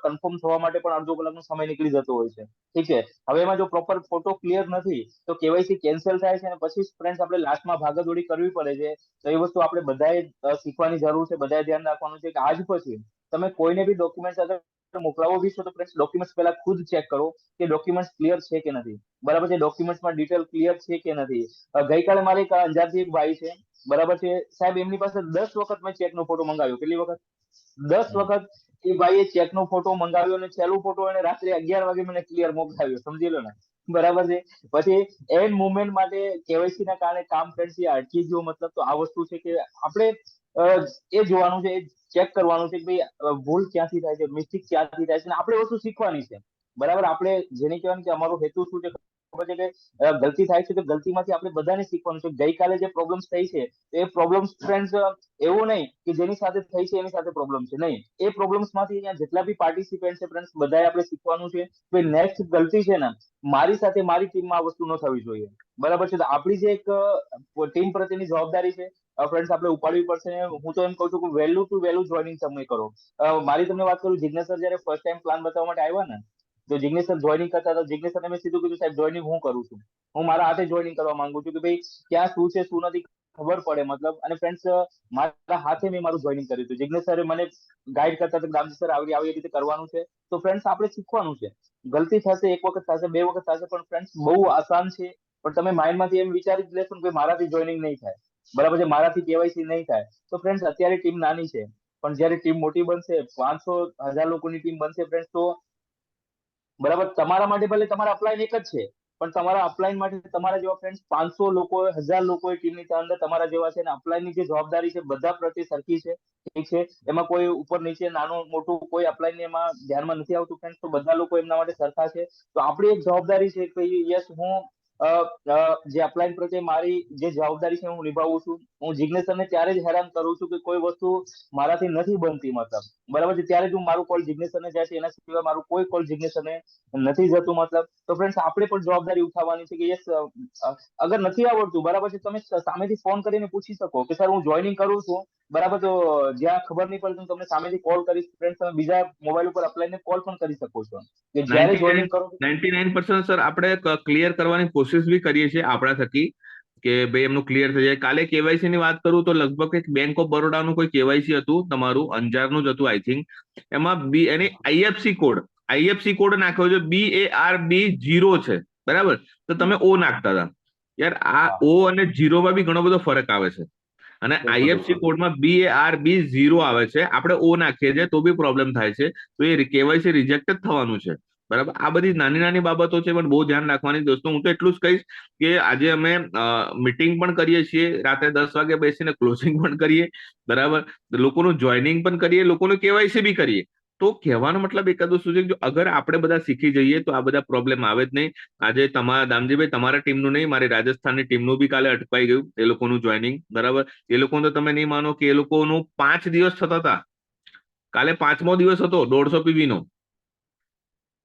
Speaker 4: કન્ફર્મ થવા માટે પણ અડધો કલાકનો સમય નીકળી જતો હોય છે, ઠીક છે. હવે એમાં જો પ્રોપર ફોટો ક્લિયર નથી તો કેવાયસી કેન્સલ થાય છે અને પછી ફ્રેન્ડ્સ આપણે લાસ્ટમાં ભાગાદોડી કરવી પડે છે. તો એ વસ્તુ આપણે બધાએ શીખવાની જરૂર છે, બધાએ ધ્યાન રાખવાનું છે કે આજ પછી તમે કોઈને બી ડોક્યુમેન્ટ અગર મોકલાવો બી છો તો ફ્રેન્ડ્સ ડોક્યુમેન્ટ પહેલા ખુદ ચેક કરો કે ડોક્યુમેન્ટ ક્લિયર છે કે નથી, બરાબર છે, ડોક્યુમેન્ટમાં ડિટેલ ક્લિયર છે કે નથી. ગઈકાલે મારે એક અંજારથી એક ભાઈ છે, બરાબર છે સાહેબ, એમની પાસે 10 વખત મેં ચેકનો ફોટો મંગાવ્યો, કેટલી વખત? 10 વખત એ ભાઈએ ચેકનો ફોટો મંગાવ્યો અને છેલ્લો ફોટો એને રાત્રે 11 વાગે મને ક્લિયર મોકલાવ્યો, સમજી લો ને, બરાબર છે. પછી એન્ડ મુવમેન્ટ માટે કેવાયસી ના કારણે કામ ફ્રેન્ડ્સ અટકી ગયું, મતલબ તો આ વસ્તુ છે કે આપણે એ જોવાનું છે, ચેક કરવાનું છે કે ભાઈ ભૂલ ક્યાંથી થાય છે, મિસ્ટેક ક્યાંથી થાય છે, અને આપણે વસ્તુ શીખવાની છે, બરાબર. આપણે જેને કહેવાનું કે અમારો હેતુ શું છે ખબર છે કે ગલતી થાય છે તો ગલતીમાંથી આપણે બધાને શીખવાનું છે. ગઈકાલે જે પ્રોબ્લેમ્સ થઈ છે એ પ્રોબ્લેમ્સ ફ્રેન્ડ્સ એવું નહીં કે જેની સાથે થઈ છે એની સાથે પ્રોબ્લેમ છે, નહીં, એ પ્રોબ્લેમ્સમાંથી અહીંયા જેટલા બી પાર્ટિસિપન્ટ છે ફ્રેન્ડ્સ બધાએ આપણે શીખવાનું છે કે નેક્સ્ટ ગલતી છે ને મારી સાથે મારી ટીમમાં આ વસ્તુ ન થવી જોઈએ, બરાબર છે. તો આપણી જે એક ટીમ પ્રત્યેની જવાબદારી છે ફ્રેન્ડ્સ આપણે ઉપાડવી પડશે. હું તો એમ કહું છું કે વહેલું ટુ વહેલું જોઈનિંગ તમે કરો. મારી તમને વાત કરું, જિજ્ઞેશ સર જયારે ફર્સ્ટ ટાઈમ પ્લાન બતાવવા માટે આવ્યા ને તો જિજ્ઞેશ સર જોઈનિંગ કરતા હતા, જિજ્ઞેશ સર મેં સીધું કીધું સાહેબ જોઈનિંગ હું કરું છું, હું મારા હાથે જોઈનિંગ કરવા માંગુ છું કે ભાઈ ક્યાં શું છે શું નથી ખબર પડે, મતલબ. અને ફ્રેન્ડ્સ મારા હાથે મેં મારું જોઈનિંગ કર્યું હતું. જિજ્ઞેશ સરે મને ગાઈડ કરતા હતા કે દામજી સર આવી રીતે કરવાનું છે. તો ફ્રેન્ડ્સ આપણે શીખવાનું છે, ગલતી થશે, એક વખત થશે, બે વખત થશે, પણ ફ્રેન્ડ્સ બહુ આસાન છે. પણ તમે માઇન્ડમાંથી એમ વિચારી જ લેશો કે મારાથી જોઈનિંગ નહીં થાય, બરાબર છે, મારાથી કેવાયસી નહીં થાય. તો ફ્રેન્ડ્સ અત્યારે ટીમ નાની છે, પણ જ્યારે ટીમ મોટી બનશે, 500-1000 લોકોની ટીમ બનશે ફ્રેન્ડ્સ, તો બરાબર તમારા માટે ભલે તમારા અપલાઈન એક જ છે, પણ તમારા અપલાઈન માટે તમારા જેવા ફ્રેન્ડ્સ 500 લોકો 1000 લોકો ટીમની અંદર તમારા જેવા છે, અને અપલાઈનની જે જવાબદારી છે બધા પ્રત્યે સરખી છે, ઠીક છે, એમાં કોઈ ઉપર નીચે નાનું મોટું કોઈ અપલાઈન એમાં ધ્યાનમાં નથી આવતું ફ્રેન્ડ્સ. તો બધા લોકો એમના માટે સરખા છે. તો આપણી એક જવાબદારી છે કે યસ, હું જે અપલાઈન પ્રત્યે મારી જે જવાબદારી છે હું નિભાવું છું. હું જિજ્ઞેશ સરને ત્યારે જ હેરાન કરું છું કે કોઈ વસ્તુ મારાથી નથી બનતી, મતલબ બરાબર છે, ત્યારે જ હું મારું કોલ જિજ્ઞેશ સરને જાય છે, એના સિવાય મારું કોઈ કોલ જિજ્ઞેશ સરને નથી જતું, મતલબ. તો ફ્રેન્ડ્સ આપણે પણ જવાબદારી ઉઠાવવાની છે કે યસ, અગર નથી આવડતું, બરાબર છે, તમે સામેથી ફોન કરીને પૂછી શકો કે સર હું જોઈનિંગ કરું છું, બરાબર, તો જ્યાં ખબર નહીં પડે તો હું તમને સામેથી કોલ કરીશ. ફ્રેન્ડ્સ તમે બીજા મોબાઈલ ઉપર અપ્લાયને કોલ પણ કરી શકો છો કે જ્યારે જોઈનિંગ કરો.
Speaker 3: 99% સર આપણે ક્લિયર કરવાની કોશિશ બી કરીએ છીએ આપણા થકી કે ભાઈ એમનું ક્લિયર થઈ જાય. કાલે કેવાયસી ની વાત કરું તો લગભગ એક બેંક ઓફ બરોડાનું કોઈ કેવાયસી હતું, તમારું અંજારનું જ હતું આઈ થિંક. એમાં એની આઈએફસી કોડ નાખ્યો છે, BARB0 છે, બરાબર, તો તમે O નાખતા હતા. યાર આ O અને 0 માં બી ઘણો બધો ફરક આવે છે, અને આઈએફસી કોડમાં BARB0 આવે છે, આપણે O નાખીએ છીએ તો બી પ્રોબ્લેમ થાય છે. તો એ કેવાયસી રિજેક્ટ જ થવાનું છે, બરાબર. આ બધી નાની નાની બાબતો છે, પણ બહુ ધ્યાન રાખવાની. દોસ્તો હું તો એટલું જ કહીશ કે આજે અમે મીટિંગ પણ કરીએ છીએ, રાતે 10 વાગે બેસીને ક્લોઝિંગ પણ કરીએ, બરાબર, લોકોનું જોઈનિંગ પણ કરીએ, લોકોનું કેવાયસી બી કરીએ. તો કહેવાનો મતલબ એકાદું શું છે, જો અગર આપણે બધા શીખી જઈએ તો આ બધા પ્રોબ્લેમ આવે જ નહીં. આજે તમારા દામજીભાઈ, તમારા ટીમનું નહીં, મારી રાજસ્થાનની ટીમનું બી કાલે અટકાઈ ગયું, એ લોકોનું જોઈનિંગ, બરાબર. એ લોકોનું તો તમે નહીં માનો કે એ લોકોનું 5 દિવસ થતા હતા, કાલે 5મો દિવસ હતો 150 PV નો.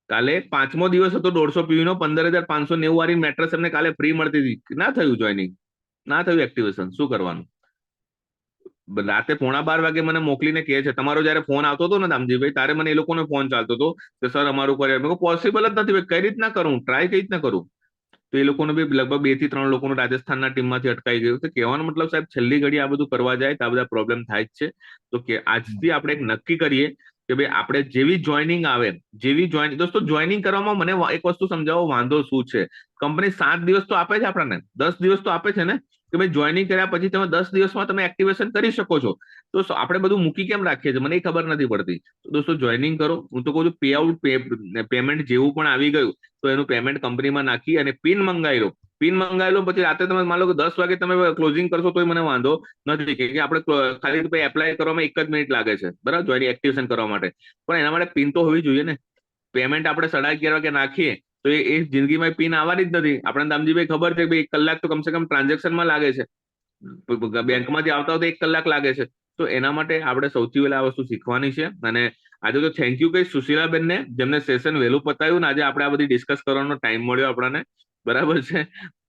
Speaker 3: કાલે 5મો દિવસ હતો 150 PV નો, 15,590 વાળી મેટ્રેસ એમને કાલે ફ્રી મળતી હતી. ના થયું જોઈનિંગ, ના થયું એક્ટિવેશન, શું કરવાનું? રાતે 11:15 વાગે મને મોકલીને કહે છે, તમારો જયારે ફોન આવતો હતો ને દામજીભાઈ, ત્યારે મને એ લોકોનો ફોન ચાલતો હતો કે સર અમારું કરે. મેં કહ્યું પોસિબલ જ નથી, કઈ રીતના કરું, ટ્રાય કઈ રીતના કરું? તો એ લોકોને બી લગભગ 2 થી 3 લોકોનું રાજસ્થાનના ટીમમાંથી અટકાઈ ગયું. તો કહેવાનો મતલબ સાહેબ, છેલ્લી ઘડી આ બધું કરવા જાય તો આ બધા પ્રોબ્લેમ થાય જ છે. તો કે આજથી આપણે એક નક્કી કરીએ કે ભાઈ આપણે જેવી જોઈનિંગ આવે, દોસ્તો જોઈનિંગ કરવામાં મને એક વસ્તુ સમજાવો, વાંધો શું છે? કંપની 7 દિવસ તો આપે છે આપણને, 10 દિવસ તો આપે છે ને, કે ભાઈ જોઈનિંગ કર્યા પછી તમે 10 દિવસમાં તમે એક્ટિવેશન કરી શકો છો. તો આપણે બધું મૂકી કેમ રાખીએ છીએ, મને એ ખબર નથી પડતી. તો દોસ્તો જોઈનિંગ કરો. હું તો કહું છું પે આઉટ પેમેન્ટ જેવું પણ આવી ગયું તો એનું પેમેન્ટ કંપનીમાં નાખી અને પિન મંગાવી લો. પછી રાતે તમે માનો કે 10 વાગે તમે ક્લોઝિંગ કરશો તોય મને વાંધો નથી, કે આપણે ખાલી એપ્લાય કરવામાં 1 જ મિનિટ લાગે છે, બરાબર, જોઈનિંગ એક્ટિવેશન કરવા માટે. પણ એના માટે પિન તો હોવી જોઈએ ને. પેમેન્ટ આપણે 11:30 વાગે નાખીએ તો એ જિંદગીમાં પિન આવવાની જ નથી. આપણે દામજીભાઈ ખબર છે કે 1 કલાક તો કમસે કમ ટ્રાન્ઝેક્શનમાં લાગે છે, બેંકમાંથી આવતા આવતા 1 કલાક લાગે છે. તો એના માટે આપણે સૌથી પહેલા આ વસ્તુ શીખવાની છે. અને આજે તો થેન્ક યુ કહીશ સુશીલાબેનને, જેમને સેશન વહેલું પતાવ્યું ને આજે આપણે આ બધી ડિસ્કસ કરવાનો ટાઈમ મળ્યો આપણને, બરાબર છે.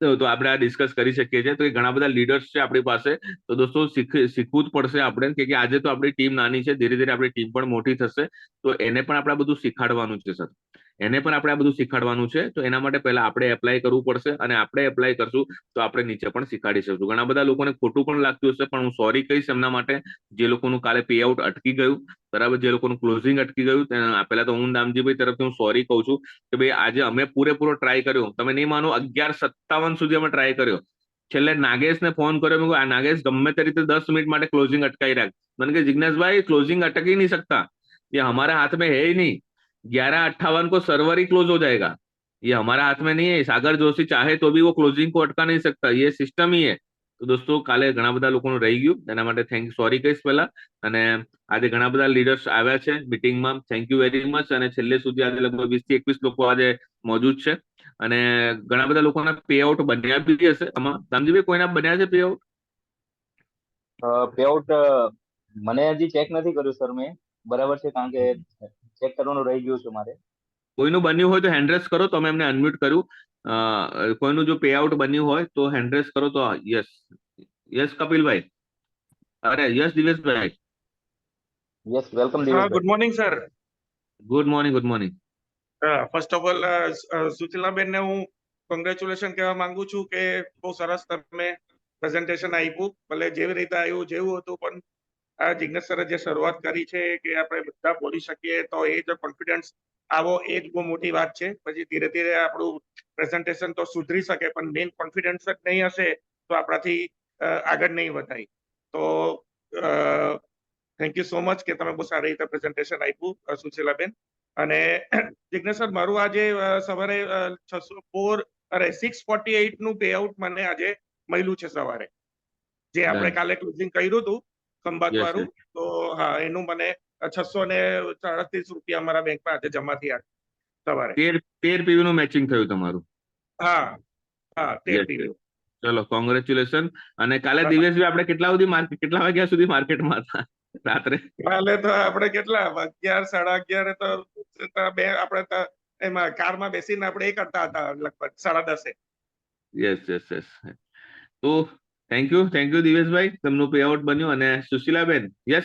Speaker 3: તો આપણે આ ડિસ્કસ કરી શકીએ છીએ. તો એ ઘણા બધા લીડર્સ છે આપણી પાસે. તો દોસ્તો શીખવું જ પડશે આપણે, કે આજે તો આપણી ટીમ નાની છે, ધીરે ધીરે આપણી ટીમ પણ મોટી થશે. તો એને પણ આપણે બધું શીખાડવાનું છે સર, એને પણ આપણે આ બધું શીખાડવાનું છે. તો એના માટે પહેલા આપણે એપ્લાય કરવું પડશે, અને આપણે એપ્લાય કરશું તો આપણે નીચે પણ શીખાડી શકશું. ઘણા બધા લોકોને ખોટું પણ લાગતું હશે, પણ હું સોરી કહીશ એમના માટે, જે લોકોનું કાલે પે આઉટ અટકી ગયું, બરાબર, જે લોકોનું ક્લોઝિંગ અટકી ગયું. પહેલા તો હું દામજીભાઈ તરફથી હું સોરી કહું છું કે ભાઈ આજે અમે પૂરેપૂરો ટ્રાય કર્યો. તમે નહીં માનો 11:57 સુધી અમે ટ્રાય કર્યો. છેલ્લે નાગેશને ફોન કર્યો, મેં આ નાગેશ ગમે તે રીતે 10 મિનિટ માટે ક્લોઝિંગ અટકાઈ રાખ. મને કે जिग्नेशभाई क्लोजिंग अटक ही नहीं सकता, ये हमारे हाथ में है ही नहीं, 11:58 को सर्वर ही क्लोज हो जाएगा, ये हमारा हाथ में नहीं है. सागर जोशी चाहे तो भी वो क्लोजिंग को अटका नहीं सकता, ये सिस्टम ही है. તો દોસ્તો કાલે ઘણા બધા લોકોનું રહી ગયું, એના માટે સોરી કહીશ પહેલા. અને આજે ઘણા બધા લીડર્સ આવ્યા છે મીટિંગમાં, થેન્ક યુ વેરી મચ. અને છેલ્લે સુધી આજે લગભગ 20 થી 21 લોકો આજે મોજૂદ છે. અને ઘણા બધા લોકોના પે આઉટ બન્યા બી હશે. આમાં દામજીભાઈ કોઈના બન્યા છે પે આઉટ?
Speaker 4: પે આઉટ મને હજી ચેક નથી કર્યું સર મેં, બરાબર છે, કારણ કે ચેક કરવાનું રહી ગયું છે મારે.
Speaker 3: કોઈનું બન્યું હોય તો હેન્ડરેસ કરો, તો અમે એમને અનમ્યુટ કર્યું. કોઈનું જો પે આઉટ બન્યું હોય તો હેન્ડરેસ કરો. તો યસ, યસ કપિલભાઈ, અરે યસ દિવેશભાઈ.
Speaker 4: યસ, વેલકમ દિવેશભાઈ.
Speaker 6: Good morning sir.
Speaker 3: Good morning, good morning.
Speaker 6: First of all સુશીલાબેનને હું કોંગ્રેચ્યુલેશન કહેવા માંગુ છું કે બહુ સરસ તમે પ્રેઝન્ટેશન આપ્યું. ભલે જેવી રીતે આવ્યું જેવું હતું, પણ આ જિગ્નેશ સરે જે શરૂઆત કરી છે કે આપણે બધા બોલી શકીએ, તો એ જ કોન્ફિડન્સ આવો એ જ બહુ મોટી વાત છે. પછી ધીરે ધીરે આપણું પ્રેઝન્ટેશન તો સુધરી શકે, પણ મેઇન કોન્ફિડન્સ જ નહીં હશે તો આપણાથી આગળ નહીં વધાય. તો થેન્ક યુ સો મચ કે તમે બહુ સારી રીતે પ્રેઝન્ટેશન આપ્યું સુશીલાબેન. અને જિજ્ઞેશ સર, મારું આજે સવારે 648 નું પે આઉટ મને આજે મળ્યું છે સવારે, જે આપણે કાલે ક્લોઝિંગ કર્યું હતું ખંભાત
Speaker 3: Yes,
Speaker 6: વાળું. તો હા, એનું મને 637 રૂપિયા મારા બેંકમાં આજે જમા થયા સવારે.
Speaker 3: 13 PV નું મેચિંગ થયું તમારું.
Speaker 6: હા હા,
Speaker 3: Yes,
Speaker 6: 13 PV.
Speaker 3: ચલો કોંગ્રેચ્યુલેશન. અને કાલે દિવેશભાઈ આપણે કેટલા વાગ્યા સુધી માર્કેટમાં હતા રાત્રે?
Speaker 6: કાલે તો આપણે કેટલા 11, 11:30 તો આપણે તો એમાં કારમાં બેસીને આપણે એ કરતા હતા લગભગ 10:30.
Speaker 3: Yes yes yes. તો થેન્ક યુ દિવેશભાઈ, તમને પે આઉટ બન્યું. અને સુશીલાબેન, યસ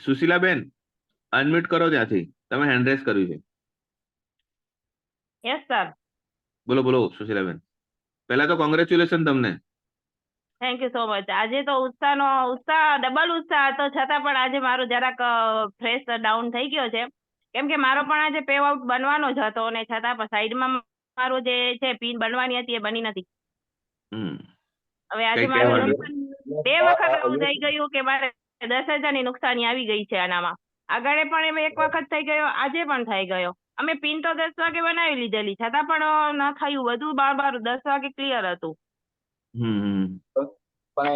Speaker 3: સુશીલાબેન, અનમ્યુટ કરો ત્યાંથી, તમે હેન્ડ રેઝ કર્યું છે.
Speaker 2: Yes sir.
Speaker 3: બોલો સુશીલાબેન. પહેલા તો કોંગ્રેચ્યુલેશન તમને.
Speaker 2: Thank you so much. આજે તો ઉત્સાહ ડબલ ઉત્સાહ હતો, છતાં પણ આજે મારો જરાક ફ્રેશ ડાઉન થઈ ગયો છે, કેમ કે મારો પણ આજે પે આઉટ બનવાનો જ હતો, અને છતાં પણ સાઈડમાં મારો જે છે પિન બનવાની હતી એ બની નથી.
Speaker 3: હમ.
Speaker 2: હવે આજે
Speaker 3: કઈ
Speaker 2: મારું
Speaker 3: કહેવાનું?
Speaker 2: નુકસાન 2 વખત એવું થઈ ગયું કે મારે 10,000 ની નુકસાની આવી ગઈ છે આનામાં. આગળ પણ એમ એક વખત થઈ ગયો, આજે પણ થઈ ગયો. અમે પિન તો 10 વાગે બનાવી લીધેલી, છતાં પણ ન થયું. બધું બાર 10 વાગે ક્લિયર હતું.
Speaker 4: પણ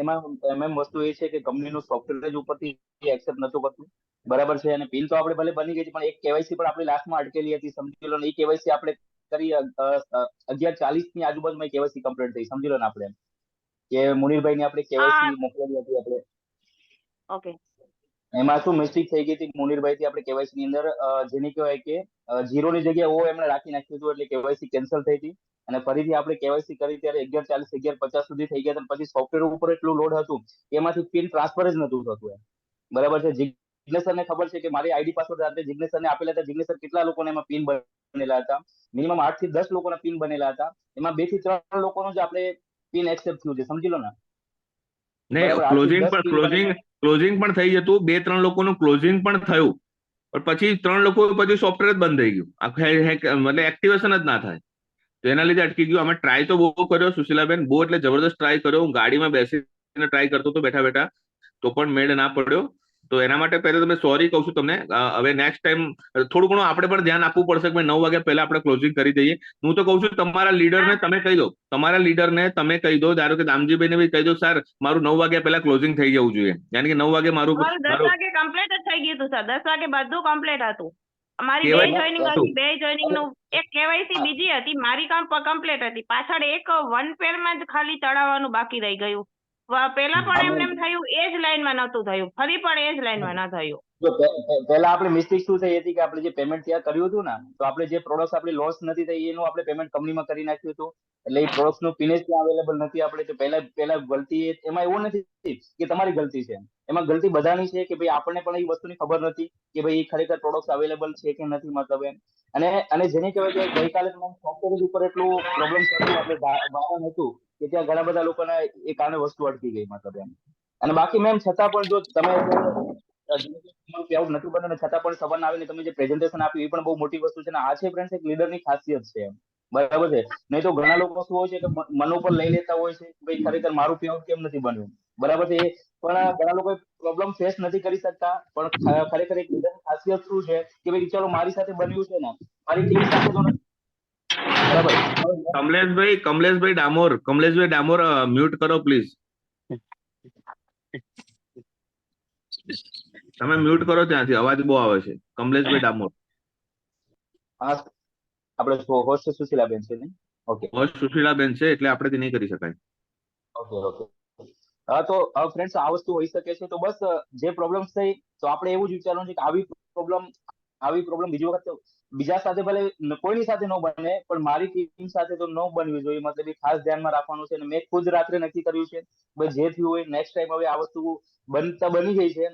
Speaker 4: એમાં વસ્તુ એ છે કે કંપનીનું સોફ્ટવેર જ ઉપરથી એક્સેપ્ટ નતું કરતું, બરાબર છે. અને પિન તો આપણે ભલે બની ગઈ છે, પણ એક કેવાયસી પણ આપણી લાસ્ટમાં અટકેલી હતી, સમજી લો ને. એ કેવાયસી આપણે કરી 11:40 ની આજુબાજુમાં કેવાયસી કમ્પ્લીટ થઈ, સમજી લો ને. આપણે કે મુનીરભાઈ ની આપણે કેવાયસી મોકલેલી હતી આપણે.
Speaker 2: ઓકે.
Speaker 4: એમાં શું મિસ્ટેક થઈ ગઈ હતી મુનીરભાઈ થી આપણે કેવાયસી ની અંદર, જેને કહેવાય કે 0 ની જગ્યાએ ઓ એમણે રાખી નાખ્યું હતું, એટલે કેવાયસી કેન્સલ થઈ હતી. અને ફરીથી આપણે કેવાયસી કરી ત્યારે 11:40 11:50 સુધી થઈ ગયા. પછી સોફ્ટવેર ઉપર એટલું લોડ હતું એમાંથી પિન ટ્રાન્સફર જ નતું થતું એમ, બરાબર છે. જિગ્નેશ સરને ખબર છે કે મારી આઈડી પાસવર્ડ રાત્રે જિગ્નેશ સરને આપેલા હતા. જિગ્નેશ સર કેટલા લોકોને એમાં પિન બનેલા હતા? મિનિમમ 8 થી 10 લોકોના પિન બનેલા હતા. એમાં 2 થી 3 લોકોનું જ આપણે પિન એક્સેપ્ટ થયું છે, સમજી લો ને.
Speaker 3: ક્લોઝિંગ પણ થઈ જતું, 2-3 લોકોનું ક્લોઝિંગ પણ થયું, પણ પછી 3 લોકો પછી સોફ્ટવેર જ બંધ થઈ ગયું, મતલબ એક્ટિવેશન જ ના થાય. તો એના લીધે અટકી ગયું. અમે ટ્રાય તો બહુ કર્યો સુશીલાબેન, બહુ એટલે જબરદસ્ત ટ્રાય કર્યો. હું ગાડીમાં બેસીને ટ્રાય કરતો હતો બેઠા, તો પણ મેળ ના પડ્યો. તો એના માટે પહેલા તમે સોરી કહું છું તમને. હવે નેક્સ્ટ ટાઈમ થોડું ઘણું આપણે પણ ધ્યાન આપવું પડશે કે 9 વાગ્યા પહેલા આપણે ક્લોઝિંગ કરી દઈએ. હું તો કહું છું તમારા લીડરને તમે કહી દો, ધારો કે દામજીભાઈને બી કહી દો, સર મારું 9 વાગ્યા પહેલા ક્લોઝિંગ થઈ જવું જોઈએ, યાની કે 9 વાગે મારું
Speaker 2: 10 વાગે કમ્પ્લીટ જ થઈ ગયું હતું સર. 10 વાગે બધું કમ્પ્લીટ હતું. અમારી
Speaker 3: કેવાય
Speaker 2: 2 જોઈનિંગ હતી, 2 જોઈનિંગ નું એક કેવાયસી બીજી હતી, મારી કમ્પ્લીટ હતી. પાછળ એક 1 પેરમાં જ ખાલી ચડાવવાનું બાકી રહી ગયું. પેલા પણ એમને એમ થયું, એ જ લાઈનમાં નતું થયું, ફરી પણ એ જ લાઈનમાં ના થયું.
Speaker 4: જો પહેલા આપણે મિસ્ટેક શું થઈ હતી કે આપણે જે પેમેન્ટ ત્યાં કર્યું હતું ને, તો આપણે જે પ્રોડક્ટ આપણી લોન્ચ નથી થઈ એનું આપણે પેમેન્ટ કંપનીમાં કરી નાખ્યું હતું, એટલે એ પ્રોડક્ટ નું પિન જ ત્યાં અવેલેબલ નથી. આપણે તો પહેલા ગલતી એમાં એવું નથી કે તમારી ગલતી છે, એમાં ગલતી બધાની છે કે ભાઈ આપણને પણ એ વસ્તુની ખબર નથી કે ભાઈ ખરેખર પ્રોડક્ટ અવેલેબલ છે કે નથી, મતલબ એમ. અને જેને કહેવાય કે ગઈકાલે સોફ્ટવેર ઉપર એટલું પ્રોબ્લેમ હતું, આપણે ભારણ હતું કે ત્યાં ઘણા બધા લોકોને એ કારણે વસ્તુ અટકી ગઈ, મતલબ એમ. અને બાકી મેમ છતાં પણ જો તમે નથી બને છતાં પણ સવારના આવીને તમે જે પ્રેઝન્ટેશન આપ્યું એ પણ બહુ મોટી વસ્તુ છે. ને આ છે ફ્રેન્ડ્સ એક લીડરની ખાસિયત છે, બરાબર છે. નહીં તો ઘણા લોકો શું હોય છે કે મન ઉપર લઈ લેતા હોય છે, ભાઈ ખરેખર મારું પેઆઉટ કેમ નથી બન્યું, બરાબર છે. પણ ઘણા લોકો પ્રોબ્લેમ ફેસ નથી કરી શકતા. પણ ખરેખર એક લીડરની ખાસિયત શું છે કે ભાઈ ચાલો મારી સાથે બન્યું છે ને, મારી ટીમ સાથે તો નથી, બરાબર.
Speaker 3: કમલેશભાઈ ડામોર મ્યુટ કરો પ્લીઝ. તમે મ્યુટ કરો, ત્યાંથી અવાજ બહુ આવે છે. કમલેશભાઈ ડામોર.
Speaker 4: આપણે હોસ્ટ સુશીલાબેન છે ને? ઓકે,
Speaker 3: હોસ્ટ સુશીલાબેન છે એટલે આપણે તે નહીં કરી શકાય.
Speaker 4: ઓકે. હા, તો ફ્રેન્ડ્સ આ વસ્તુ હોઈ શકે છે. તો બસ જે પ્રોબ્લેમ્સ થઈ, તો આપણે એવું જ વિચારવાનું છે કે આવી પ્રોબ્લેમ બીજી વખત બીજા સાથે ભલે કોઈની સાથે ન બને, પણ મારી ટીમ સાથે તો ન બનવી જોઈએ, મતલબ એ ખાસ ધ્યાનમાં રાખવાનું છે. અને મેં ખુદ રાત્રે નક્કી કર્યું છે ભાઈ જે થયું હોય નેક્સ્ટ ટાઈમ હવે આ વસ્તુ બની ગઈ છે,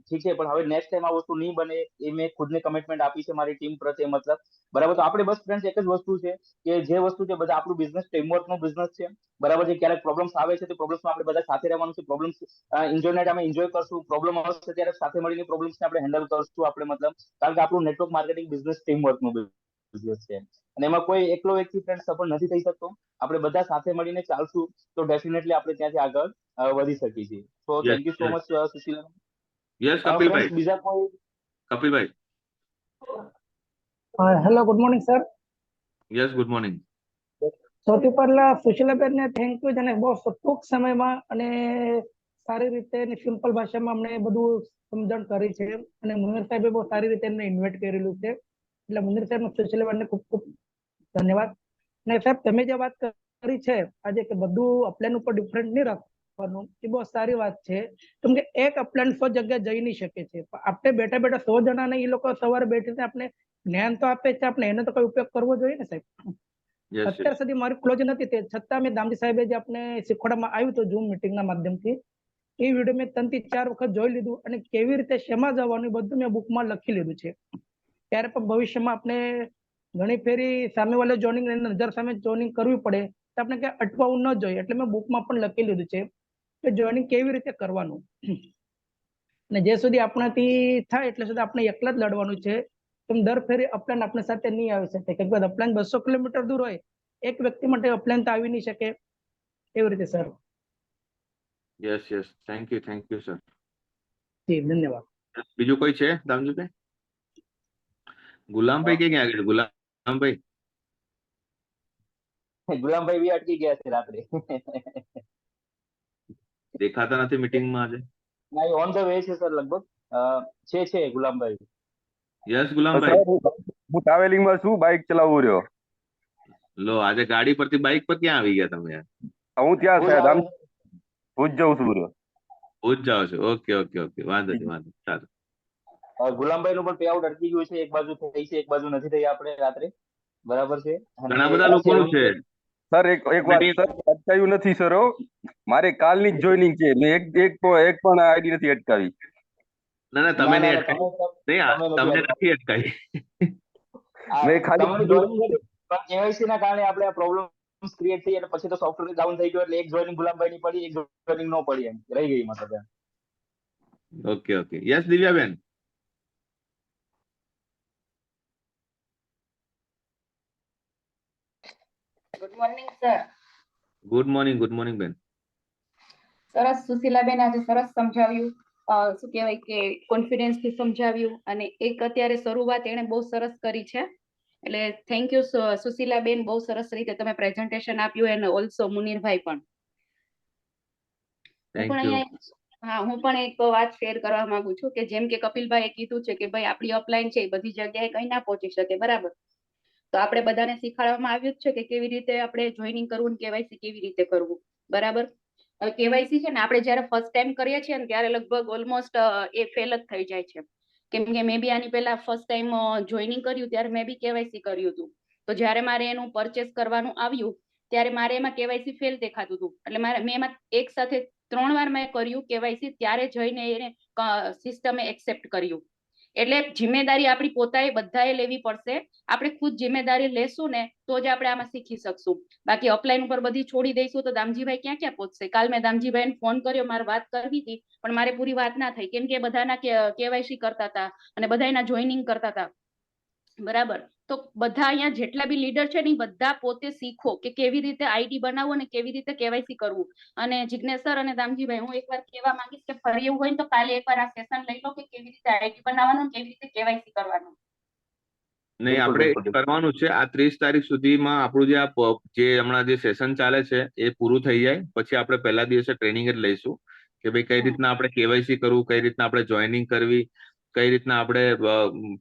Speaker 4: ઠીક છે, પણ હવે નેક્સ્ટ ટાઈમ આ વસ્તુ નહીં બને એ મેં ખુદને કમિટમેન્ટ આપી છે મારી ટીમ પ્રત્યે, મતલબ, બરાબર. તો આપણે બસ ફ્રેન્ડ્સ એક જ વસ્તુ છે કે જે વસ્તુ છે બધા આપણું બિઝનેસ ટીમવર્ક નું બિઝનેસ છે, બરાબર છે. ક્યારેક પ્રોબ્લેમ્સ આવે છે તો પ્રોબ્લેમ્સમાં આપણે બધા સાથે રહેવાનું છે. પ્રોબ્લેમ્સ એન્જોય કરશું, પ્રોબ્લેમ આવશે ત્યારે સાથે મળીને પ્રોબ્લેમ્સને આપણે હેન્ડલ કરશું આપણે, મતલબ, કારણ કે આપણું network marketing business team work નું યસ છે, અને એમાં કોઈ એકલો વ્યક્તિ ફ્રેન્ડ સફળ નથી થઈ શકતો. આપણે બધા સાથે મળીને ચાલશું તો ડેફિનેટલી આપણે ત્યાંથી આગળ વધી શકીએ છીએ. તો
Speaker 3: yes
Speaker 4: thank you so much Sushila.
Speaker 3: Yes
Speaker 4: friends
Speaker 3: કપિલભાઈ,
Speaker 4: બીજા કોઈ?
Speaker 3: કપિલભાઈ.
Speaker 7: Hello, good morning sir.
Speaker 3: Yes, good morning.
Speaker 7: સૌથી પહેલા સુશીલાબેનને થેન્ક યુ, અને બહુ ટૂંક સમયમાં અને સારી રીતે અને સિમ્પલ ભાષામાં અમને બધું સમજણ કરી છે, અને મુનીર સાહેબે બહુ સારી રીતે એમને ઇન્વાઇટ કરેલું છે. એટલે મુનીર સાહેબ સુશીલાબેનને ખૂબ ખૂબ ધન્યવાદ. અને સાહેબ તમે જે વાત કરી છે આજે કે બધું અપલાઈન ઉપર ડિફરન્ટ નહીં રાખવાનું, એ બહુ સારી વાત છે. કેમ કે એક અપલાઈન 100 જગ્યાએ જઈ નહીં શકે છે. આપણે બેઠા બેઠા 100 જણાને એ લોકો સવારે બેઠીને આપણે જ્ઞાન તો આપે છે, આપણે એનો તો કોઈ ઉપયોગ કરવો જોઈએ ને સાહેબ.
Speaker 3: યસ
Speaker 7: અત્યાર સુધી મારી ક્લોઝ નથી તે છતાં મેં દામજી સાહેબે જે આપણે શીખવાડવામાં આવ્યું હતું ઝૂમ મિટિંગના માધ્યમથી, એ વિડીયો મેં 3 થી 4 વખત જોઈ લીધું, અને કેવી રીતે શેમાં જવાનું બધું મેં બુકમાં લખી લીધું છે. ત્યારે પણ ભવિષ્યમાં આપણે ઘણી ફેરી સામેવાળા જોઈનિંગ નજર સામે જોઈનિંગ કરવી પડે તો આપણે ક્યાં અટવાવું ન જોઈએ, એટલે મેં બુકમાં પણ લખી લીધું છે કે જોઈનિંગ કેવી રીતે કરવાનું. અને જે સુધી આપણાથી થાય એટલે સુધી આપણે એકલા જ લડવાનું છે. દર ફેરી અપલાઈન આપણી સાથે નહીં આવી શકે, કેમ કે અપલાઈન 200 કિલોમીટર દૂર હોય, એક વ્યક્તિ માટે અપલાઈન તો આવી નહીં શકે. એવી રીતે sir.
Speaker 3: Yes, thank you sir.
Speaker 7: જી ધન્યવાદ.
Speaker 3: બીજું કોઈ છે દામજીભાઈ? ગુલામભાઈ કે ક્યાં ગયા? ગુલામભાઈ
Speaker 4: ગુલામભાઈ બી અટકી ગયા છે રાત્રે.
Speaker 3: દેખાતા નથી મીટિંગમાં આજે.
Speaker 4: ના, એ ઓન ધ વે છે સર, લગભગ છે ગુલામભાઈ.
Speaker 3: યસ ગુલામભાઈ.
Speaker 1: હું ટ્રાવેલિંગમાં છું, બાઇક ચલાવું રહ્યો.
Speaker 3: લો, આજે ગાડી પરથી બાઇક પર ક્યાં આવી ગયા તમે યાર?
Speaker 1: હું ત્યાં સાહેબ આમ ભુજ જઉં છું રહ્યો.
Speaker 3: ભુજ જાઓ છો? ઓકે, વાંધો નહીં, ચાલો.
Speaker 4: ગુલામભાઈ નું પણ પે આઉટ અટકી ગયું છે. એક બાજુ થઈ છે, એક બાજુ નથી થઈ આપણે રાત્રે. બરાબર છે. અને
Speaker 3: ઘણા બધા લોકોનું છે.
Speaker 1: સર એક વાત સર, અટકાયું નથી સર. મારે કાલની જ જોઈનિંગ છે, મેં એક પણ આઈડી નથી અટકાવી.
Speaker 3: ના, તમે નહીં અટકાવી. નહીં, તમને નથી અટકાવી.
Speaker 1: મેં ખાલી
Speaker 4: કેવાયસી ના કારણે આપણે આ પ્રોબ્લેમ ક્રિએટ થઈ, અને પછી તો સોફ્ટવેર ડાઉન થઈ ગયો, એટલે એક જોઈનિંગ ગુલામભાઈ ની પડી, એક જોઈનિંગ નો પડી, એમ રહી ગઈ મતલબ.
Speaker 3: ઓકે. યસ દિવ્યાબેન.
Speaker 8: Good morning sir.
Speaker 3: Good morning બેન.
Speaker 8: સરસ, સુશીલાબેન આજે સરસ સમજાવ્યું. શું કહેવાય કે કોન્ફિડન્સ થી સમજાવ્યું, અને એક અત્યારે શરૂઆત એને બહુ સરસ કરી છે. એટલે થેન્ક યુ સુશીલાબેન, બહુ સરસ રીતે તમે પ્રેઝન્ટેશન આપ્યું, અને ઓલ્સો મુનીરભાઈ પણ. હું પણ એક વાત શેર કરવા માંગુ છું કે જેમ કે કપિલભાઈએ કીધું છે કે ભાઈ આપણી અપલાઈન છે એ બધી જગ્યાએ કઈ ના પહોંચી શકે, બરાબર. તો આપણે બધાને શીખવાડવામાં આવ્યું જ છે કે કેવી રીતે આપણે જોઈનિંગ કરવું, કેવાયસી કેવી રીતે કરવું, બરાબર. કેવાયસી છે ને આપણે જયારે ફર્સ્ટ ટાઈમ કરીએ છીએ ને ત્યારે લગભગ ઓલમોસ્ટ એ ફેલ જ થઈ જાય છે. કેમ કે મેં બી આની પહેલા ફર્સ્ટ ટાઈમ જોઈનિંગ કર્યું ત્યારે મેં બી કેવાયસી કર્યું હતું. તો જયારે મારે એનું પરચેસ કરવાનું આવ્યું ત્યારે મારે એમાં કેવાયસી ફેલ દેખાતું હતું. એટલે મેં એમાં એક સાથે 3 વાર મેં કર્યું કેવાયસી, ત્યારે જઈને એને સિસ્ટમે એક્સેપ્ટ કર્યું. એટલે જિમ્મેદારી આપણી પોતાએ બધાએ લેવી પડશે. આપણે ખુદ જિમ્મેદારી લેશું ને તો જ આપણે આમાં શીખી શકશું. બાકી અપલાઈન ઉપર બધી છોડી દઈશું તો દામજીભાઈ ક્યાં પહોંચશે. કાલ મેં દામજીભાઈને ફોન કર્યો, મારે વાત કરવી હતી, પણ મારે પૂરી વાત ના થઈ, કેમ કે બધાના કેવાયસી કરતા હતા અને બધા એના જોઈનિંગ કરતા હતા, બરાબર. તો બધા અહીંયા જેટલા બી લીડર છે ને બધા પોતે શીખો કે કેવી રીતે આઈડી બનાવવું અને કેવી રીતે કેવાયસી કરવું. અને જિજ્ઞેશ સર અને દામજીભાઈ, હું એકવાર કહેવા માંગીશ કે ફરી એવું હોય તો કાલે એકવાર આ સેશન લઈ લો કે કેવી રીતે આઈડી બનાવવાનું, કેવી રીતે કેવાયસી કરવાનું.
Speaker 3: નહીં, આપણે કરવાનું છે. આ 30 તારીખ સુધીમાં આપણું જે હમણાં જે સેશન ચાલે છે એ પૂરું થઈ જાય પછી આપણે પહેલા દિવસે ટ્રેનિંગ જ લઈશું કે ભાઈ કઈ રીતના આપણે કેવાયસી કરવું, કઈ રીતના આપણે જોઈનિંગ કરવી, કઈ રીતના આપણે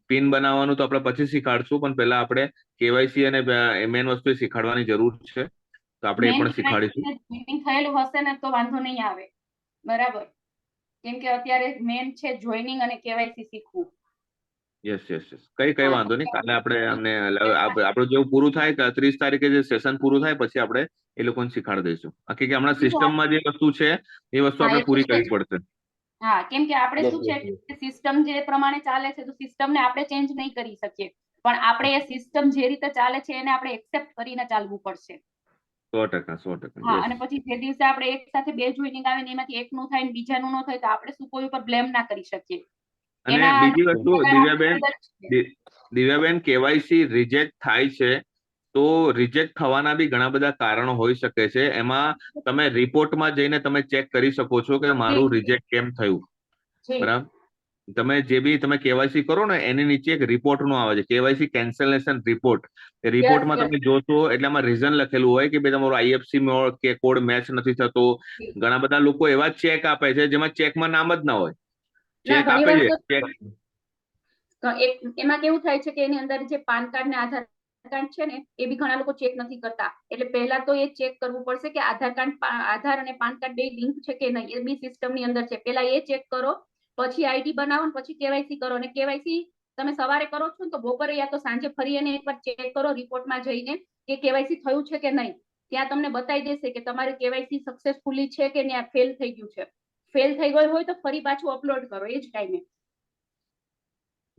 Speaker 3: પિન બનાવવાનું તો આપણે પછી શીખાડશું, પણ પહેલા આપણે કેવાયસી અને મેન વસ્તુ શીખાડવાની જરૂર છે, તો આપણે એ પણ શીખાડીશું.
Speaker 8: જોઈનિંગ થયેલું હશે ને તો વાંધો નહીં આવે, બરાબર. કેમ કે અત્યારે મેન છે જોઈનિંગ અને કેવાયસી શીખવું.
Speaker 3: યસ કઈ વાંધો નહીં. કાલે આપણે અમને આપણું જેવું પૂરું થાય 30 તારીખે જે સેશન પૂરું થાય પછી આપણે એ લોકોને શીખાડી દઈશું. કે હમણાં સિસ્ટમમાં જે વસ્તુ છે એ વસ્તુ આપણે પૂરી કરવી પડશે.
Speaker 8: હા, કેમ કે આપણે શું છે સિસ્ટમ જે પ્રમાણે ચાલે છે તો સિસ્ટમને આપણે ચેન્જ નહીં કરી શકીએ, પણ આપણે એ સિસ્ટમ જે રીતે ચાલે છે એને આપણે એક્સેપ્ટ કરીને ચાલવું પડશે.
Speaker 3: 100%.
Speaker 8: હા, અને પછી જે દિવસે આપણે એક સાથે 2 જોઈનિંગ આવે ને એમાંથી એકનું થાય ને બીજાનું ન થાય તો આપણે શું કોઈ ઉપર બ્લેમ ના કરી શકીએ.
Speaker 3: અને
Speaker 8: એના
Speaker 3: બીજી વસ્તુ દિવ્યાબેન,
Speaker 8: અંદર છે.
Speaker 3: દિવ્યાબેન કેવાયસી રિજેક્ટ થાય છે તો રિજેક્ટ થવાના બી ઘણા બધા કારણો હોઈ શકે છે. એમાં તમે રિપોર્ટમાં જઈને તમે ચેક કરી શકો છો કે મારું રિજેક્ટ કેમ થયું.
Speaker 8: જી
Speaker 3: બરાબર. તમે જે બી તમે કેવાયસી કરો ને એની નીચે એક રિપોર્ટ નું આવે છે, કેવાયસી કેન્સલેશન રિપોર્ટ. એ રિપોર્ટમાં
Speaker 8: યસ
Speaker 3: તમે જોશો એટલે આમાં રીઝન લખેલું હોય કે ભાઈ તમારો આઈએફસી કે કોડ મેચ નથી થતો. ઘણા બધા લોકો એવા ચેક આપે છે જેમાં ચેકમાં નામ જ ના હોય,
Speaker 8: ના
Speaker 3: ચેક
Speaker 8: ઘણી
Speaker 3: આપે
Speaker 8: વાર
Speaker 3: છે
Speaker 8: તો
Speaker 3: ચેક.
Speaker 8: એમાં કેવું થાય છે કે એની અંદર જે પાન કાર્ડ ને આધાર કાર્ડ છે ને એ બી ઘણા લોકો ચેક નથી કરતા. એટલે પહેલા તો એ ચેક કરવું પડશે કે આધાર અને પાન કાર્ડ બે લિંક છે કે નહીં. એ બી સિસ્ટમ ની અંદર છે. પહેલા એ ચેક કરો, પછી આઈડી બનાવો ને પછી કેવાયસી કરો. અને કેવાયસી તમે સવારે કરો છો ને તો બપોરે યા તો સાંજે ફરી એને એકવાર ચેક કરો રિપોર્ટમાં જઈને કે કેવાયસી થયું છે કે નહીં. ત્યાં તમને બતાવી દેશે કે તમારે કેવાયસી સક્સેસફુલી છે કે ત્યાં ફેલ થઈ ગયું છે. ફેલ થઈ ગયું હોય તો ફરી પાછું અપલોડ કરો એ જ ટાઈમે.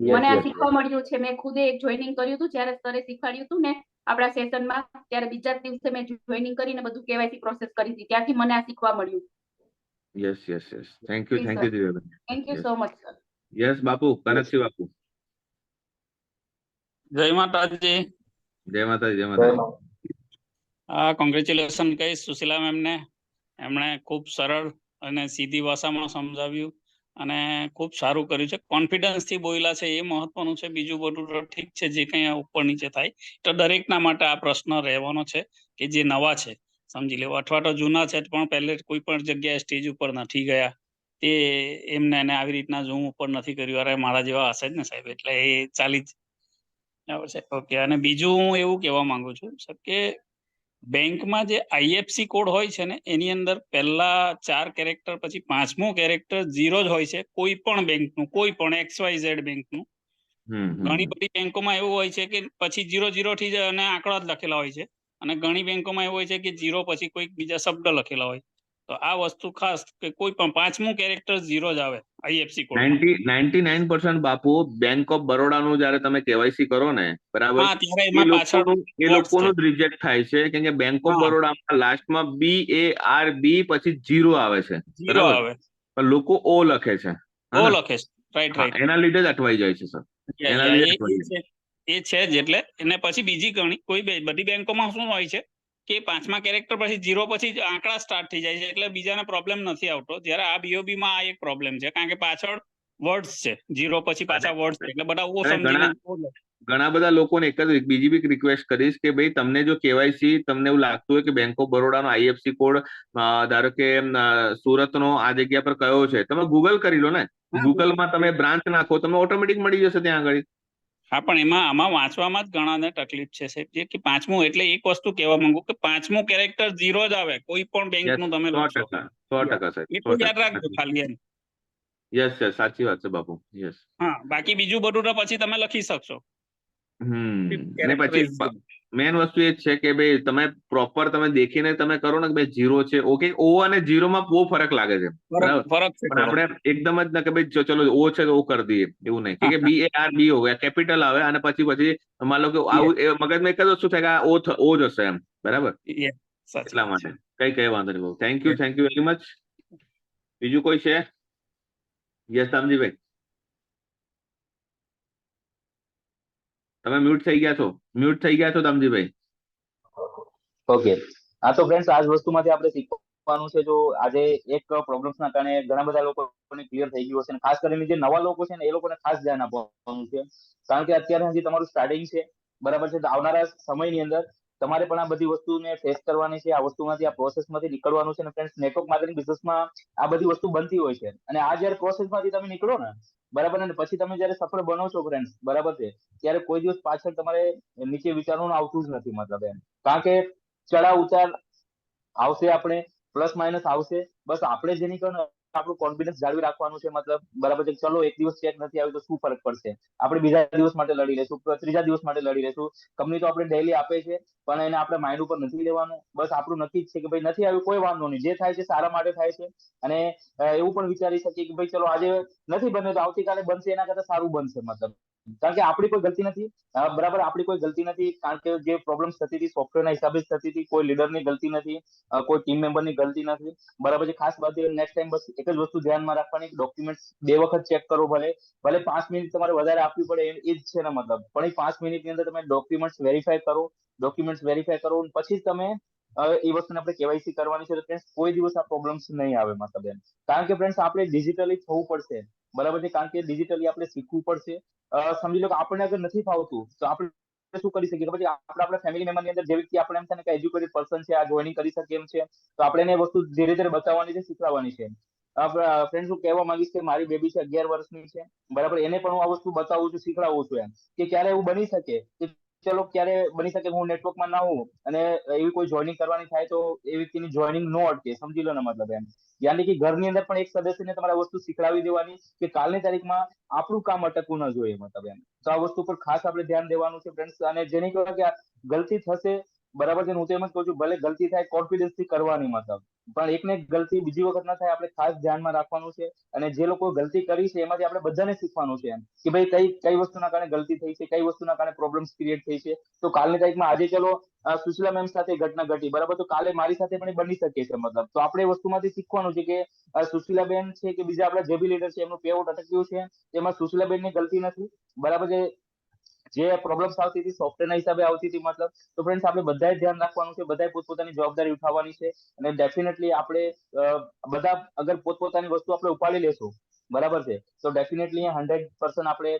Speaker 8: મને આ શીખવા મળ્યું છે. મેં ખુદે એક જોઈનિંગ કર્યું હતું જ્યારે સરે શીખવાડ્યું હતું ને આપણા સેશનમાં, ત્યારે બીજા દિવસે મેં જોઈનિંગ કરીને બધું કેવાયસી પ્રોસેસ કરી હતી. ત્યાંથી મને આ શીખવા મળ્યું.
Speaker 3: Yes yes yes, thank you Divyaben.
Speaker 8: Thank you so much sir.
Speaker 3: Yes બાપુ, કનકસિંહ બાપુ.
Speaker 5: જય માતાજી.
Speaker 3: જય માતાજી, જય માતાજી.
Speaker 5: કોંગ્રેચ્યુલેશન કહીશ સુશીલા મેમને. એમણે ખૂબ સરળ અને સીધી ભાષામાં સમજાવ્યું અને ખૂબ સારું કર્યું છે. કોન્ફિડન્સ થી બોલ્યા છે એ મહત્વનું છે. બીજું બધું તો ઠીક છે, જે કંઈ ઉપર નીચે થાય તો દરેકના માટે આ પ્રશ્ન રહેવાનો છે કે જે નવા છે સમજી લેવો, અથવા તો જૂના છે પણ પહેલે કોઈ પણ જગ્યાએ સ્ટેજ ઉપર નથી ગયા તે એમને એને આવી રીતના ઝૂમ ઉપર નથી કર્યું. અરે મારા જેવા હશે જ ને સાહેબ, એટલે એ ચાલી જ બરાબર છે. ઓકે. અને બીજું હું એવું કહેવા માંગુ છું સર કે બેંકમાં જે આઈએફસી કોડ હોય છે ને એની અંદર પહેલા 4 કેરેક્ટર પછી 5મું કેરેક્ટર 0 જ હોય છે. કોઈ પણ બેંકનું, કોઈ પણ XYZ બેંકનું. ઘણી બધી બેંકોમાં એવું હોય છે કે પછી 0 થી જ અને આંકડા જ લખેલા હોય છે, અને ઘણી બેંકોમાં એવું હોય છે કે 0 પછી કોઈ બીજા શબ્દ લખેલા હોય. તો આ વસ્તુ ખાસ કે કોઈ પણ 5મું કેરેક્ટર 0 જ આવે IFC code.
Speaker 3: 99% Bapu bank of બરોડાનું જયારે તમે કેવાયસી કરો ને, બરાબર,
Speaker 5: હા, ત્યારે
Speaker 3: એ
Speaker 5: એમાં પાછળ
Speaker 3: લોકોનું જ રિજેક્ટ થાય છે કેમ કે બેંક ઓફ
Speaker 5: હા.
Speaker 3: બરોડામાં લાસ્ટમાં BARB પછી 0 આવે છે,
Speaker 5: 0
Speaker 3: બરાબર,
Speaker 5: આવે,
Speaker 3: પણ લોકો O લખે છે.
Speaker 5: ઓ લખે છે. રાઈટ
Speaker 3: હા,
Speaker 5: રાઈટ.
Speaker 3: એના લીધે જ અટવાઈ જાય છે સર, એના લીધે અટવાઈ જાય.
Speaker 5: એ છે જ. એટલે એને પછી બીજી ઘણી કોઈ બધી બેંકોમાં શું હોય છે કે 5મા કેરેક્ટર પછી 0 પછી જ આંકડા સ્ટાર્ટ થઈ જાય છે, એટલે બીજાને પ્રોબ્લેમ નથી આવતો. જ્યારે આ BOB માં આ એક પ્રોબ્લેમ છે, કારણ કે પાછળ વર્ડ્સ છે, 0 પછી પાછા વર્ડ્સ છે, એટલે બધા ઓ
Speaker 3: અને
Speaker 5: સમજીને
Speaker 3: ઘણા બધા લોકોને બીજી બી રિક્વેસ્ટ કરીશ કે ભાઈ તમને જો કેવાયસી તમને એવું લાગતું હોય કે બેંક ઓફ બરોડાનો આઈએફસી કોડ ધારો કે સુરતનો આ જગ્યા પર કયો છે, તમે ગૂગલ કરી લો ને. ગૂગલમાં તમે બ્રાન્ચ નાખો, તમને ઓટોમેટિક મળી જશે ત્યાં આગળ.
Speaker 5: હા, પણ આમાં વાંચવામાં જ ઘણાને તકલીફ છે સાહેબ. જે કે 5મું, એટલે એક વસ્તુ કહેવા માંગુ કે 5મું કેરેક્ટર 0 જ આવે કોઈ પણ બેંકનું તમે લખશો.
Speaker 3: 100% સાહેબ,
Speaker 5: એટલું યાદ રાખજો ખાલી એમ.
Speaker 3: યસ યસ, સાચી વાત છે બાપુ. યસ.
Speaker 5: હા, બાકી બીજું બધું તો પછી તમે લખી શકશો.
Speaker 3: ને પછી મેન વસ્તુ એ જ છે કે ભાઈ તમે પ્રોપર તમે દેખીને તમે કરો ને કે ભાઈ 0 છે, ઓકે. O અને 0 માં બહુ ફરક લાગે છે, બરાબર,
Speaker 5: ફરક છે.
Speaker 3: પણ આપણે એકદમ જ ના કે ભાઈ ચલો O છે તો O કરી દઈએ, એવું નહીં. કે BARB હો ગયા કેપિટલ આવે અને પછી માન લો કે આવું મગજમાં એક જ વસ્તુ થાય કે આ O જ હશે એમ, બરાબર, એટલા માટે કઈ વાંધો નહીં. Thank you very much. બીજું કોઈ છે? યસ રામજીભાઈ, તમે મ્યુટ થઈ ગયા છો દામજીભાઈ.
Speaker 4: ઓકે. હા, તો ફ્રેન્ડ્સ આ જ વસ્તુમાંથી આપણે શીખવાનું છે. જો આજે એક પ્રોબ્લેમ્સના કારણે ઘણા બધા લોકોને ક્લિયર થઈ ગયું હશે, અને ખાસ કરીને જે નવા લોકો છે ને એ લોકોને ખાસ ધ્યાન આપવાનું છે, કારણ કે અત્યારે હજી તમારું સ્ટાર્ટિંગ છે, બરાબર છે. તો આવનારા સમયની અંદર તમારે પણ આ બધી વસ્તુને ફેસ કરવાની છે, આ વસ્તુમાંથી, આ પ્રોસેસમાંથી નીકળવાનું છે. અને ફ્રેન્ડ્સ, નેટવર્ક માર્કેટિંગ બિઝનેસમાં આ બધી વસ્તુ બનતી હોય છે, અને આ જયારે પ્રોસેસમાંથી તમે નીકળો ને, બરાબર, અને પછી તમે જયારે સફળ બનો છો ફ્રેન્ડ્સ, બરાબર છે, ત્યારે કોઈ દિવસ પાછળ તમારે નીચે વિચારવાનું આવતું જ નથી, મતલબ એમ. કારણ કે ચડાવ ઉતાર આવશે, આપણે પ્લસ માઇનસ આવશે. બસ આપણે જેની કરીને આપણું કોન્ફિડન્સ જાળવી રાખવાનું છે, મતલબ, બરાબર છે. ચલો એક દિવસ ચેક નથી આવ્યું તો શું ફરક પડશે, આપણે બીજા દિવસ માટે લડી લેશું, ત્રીજા દિવસ માટે લડી લેશું. કંપની તો આપણે ડેઈલી આપે છે, પણ એને આપણે માઇન્ડ ઉપર નથી લેવાનું. બસ આપણું નક્કી જ છે કે ભાઈ નથી આવ્યું, કોઈ વાંધો નહીં, જે થાય છે સારા માટે થાય છે. અને એવું પણ વિચારી શકીએ કે ભાઈ ચલો આજે નથી બન્યું તો આવતીકાલે બનશે, એના કરતા સારું બનશે, મતલબ કારણ કે આપણી કોઈ ગલતી નથી, બરાબર, આપણી કોઈ ગલતી નથી, કારણ કે જે પ્રોબ્લેમ્સ થતી હતી સોફ્ટવેરના હિસાબે જ થતી હતી, કોઈ લીડરની ગલતી નથી, કોઈ ટીમ મેમ્બરની ગલતી નથી, બરાબર છે. ખાસ વાત એ નેક્સ્ટ ટાઈમ બસ એક જ વસ્તુ ધ્યાનમાં રાખવાની, ડોક્યુમેન્ટ 2 વખત ચેક કરો, ભલે 5 મિનિટ તમારે વધારે આપવી પડે એ જ છે ને મતલબ, પણ એ 5 મિનિટની અંદર તમે ડોક્યુમેન્ટ વેરીફાઈ કરો અને પછી જ તમે એ વસ્તુને આપણે કેવાયસી કરવાની છે. તો ફ્રેન્ડ્સ કોઈ દિવસ આ પ્રોબ્લેમ્સ નહીં આવે મતલબ એમ, કારણ કે ફ્રેન્ડ્સ આપણે ડિજિટલી થવું પડશે, બરાબર છે, કારણ કે ડિજિટલી આપણે શીખવું પડશે. સમજી લો કે આપણને અગર નથી ફાવતું તો આપણે શું કરી શકીએ કે પછી આપણા ફેમિલી મેમ્બરની અંદર જે વ્યક્તિ આપણે એમ થાય ને કે એજ્યુકેટેડ પર્સન છે, આ જોઈનિંગ કરી શકે એમ છે, તો આપણે એને વસ્તુ ધીરે ધીરે બતાવવાની છે, શીખવાડવાની છે. ફ્રેન્ડ હું કહેવા માંગીશ કે મારી બેબી છે 11 વર્ષની છે, બરાબર, એને પણ હું આ વસ્તુ બતાવું છું, શીખડાવું છું એમ, કે ક્યારે એવું બની શકે કે ચલો ક્યારે બની શકે હું નેટવર્કમાં ના હોઉં અને એવી કોઈ જોઈનિંગ કરવાની થાય તો એ વ્યક્તિની જોઈનિંગ નો અટકે, સમજી લો ને મતલબ એમ, યાની કે ઘરની અંદર પણ એક સદસ્યને તમારે આ વસ્તુ શીખડાવી દેવાની કે કાલની તારીખમાં આપણું કામ અટકવું ન જોઈએ મતલબ એમ. તો આ વસ્તુ પર ખાસ આપણે ધ્યાન દેવાનું છે ફ્રેન્ડ્સ. અને જેને કહેવાય કે આ ગલતી થશે, બરાબર છે, હું તો એમ જ કહું છું ભલે ગલતી થાય કોન્ફિડન્સ થી કરવાની મતલબ, પણ એકને એક ગલતી બીજી વખત ના થાય આપણે ખાસ ધ્યાનમાં રાખવાનું છે. અને જે લોકો ગલતી કરી છે એમાંથી આપણે બધાને શીખવાનું છે એમ, કે ભાઈ કઈ વસ્તુના કારણે ગલતી થઈ છે, કઈ વસ્તુના કારણે પ્રોબ્લેમ્સ ક્રિએટ થઈ છે. તો કાલની તારીખમાં આજે ચલો સુશીલા મેમ સાથે ઘટના ઘટી, બરાબર, તો કાલે મારી સાથે પણ એ બની શકે છે મતલબ, તો આપણે એ વસ્તુમાંથી શીખવાનું છે કે સુશીલાબેન છે કે બીજા આપણા જે બી લીડર છે એમનું પેઆઉટ અટક્યું છે, એમાં સુશીલાબેનની ગલતી નથી, બરાબર છે. જે પ્રોબ્લેમ્સ આવતી હતી સોફ્ટવેરના હિસાબે આવતી હતી મતલબ. તો ફ્રેન્ડ્સ આપણે બધાએ ધ્યાન રાખવાનું છે, બધાએ પોતપોતાની જવાબદારી ઉઠાવવાની છે. અને ડેફિનેટલી આપણે બધા અગર પોતપોતાની વસ્તુ આપણે ઉપાડી લેશું, બરાબર છે, તો ડેફિનેટલી 100% આપણે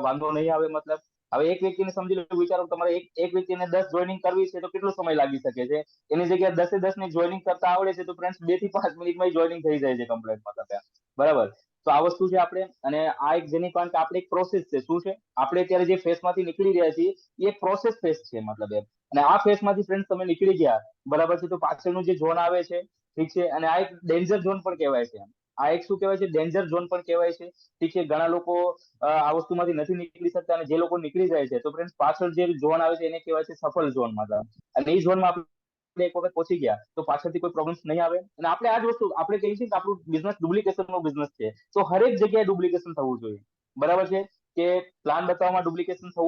Speaker 4: વાંધો નહીં આવે મતલબ. હવે એક વ્યક્તિને સમજી લો, વિચારો તમારે એક વ્યક્તિને 10 જોઈનિંગ કરવી છે તો કેટલો સમય લાગી શકે છે, એની જગ્યાએ 10 ની જોઈનિંગ કરતા આવડે છે તો ફ્રેન્ડ્સ 2 થી 5 મિનિટમાં જોઈનિંગ થઈ જાય છે કમ્પ્લીટ મતલબ, બરાબર. તો આ વસ્તુ છે આપણે, અને આ એક જેની કારણ કે આપણે એક પ્રોસેસ છે, શું છે, આપણે અત્યારે જે ફેઝમાંથી નીકળી રહ્યા છીએ એ એક પ્રોસેસ ફેઝ છે મતલબ એમ. અને આ ફેઝમાંથી ફ્રેન્ડ્સ તમે નીકળી ગયા, બરાબર છે, તો પાછળનું જે ઝોન આવે છે, ઠીક છે, અને આ એક ડેન્જર ઝોન પણ કહેવાય છે, આ એક શું કહેવાય છે, ડેન્જર ઝોન પણ કહેવાય છે, ઠીક છે. ઘણા લોકો આ વસ્તુમાંથી નથી નીકળી શકતા, અને જે લોકો નીકળી જાય છે તો ફ્રેન્ડ્સ પાછળ જે ઝોન આવે છે એને કહેવાય છે સફળ ઝોન મતલબ. અને એ ઝોનમાં આપણે એક વખત પહોંચી ગયા તો પાછળથી કોઈ પ્રોબ્લેમ્સ નહીં આવે. અને આપણે આ જ વસ્તુ આપણે કહીએ છીએ કે આપણું બિઝનેસ ડુપ્લિકેશન નો બિઝનેસ છે, તો હરેક જગ્યાએ ડુપ્લિકેશન થવું જોઈએ, બરાબર છે, કે પ્લાન બતાવવામાં ડુપ્લિકેશન થવું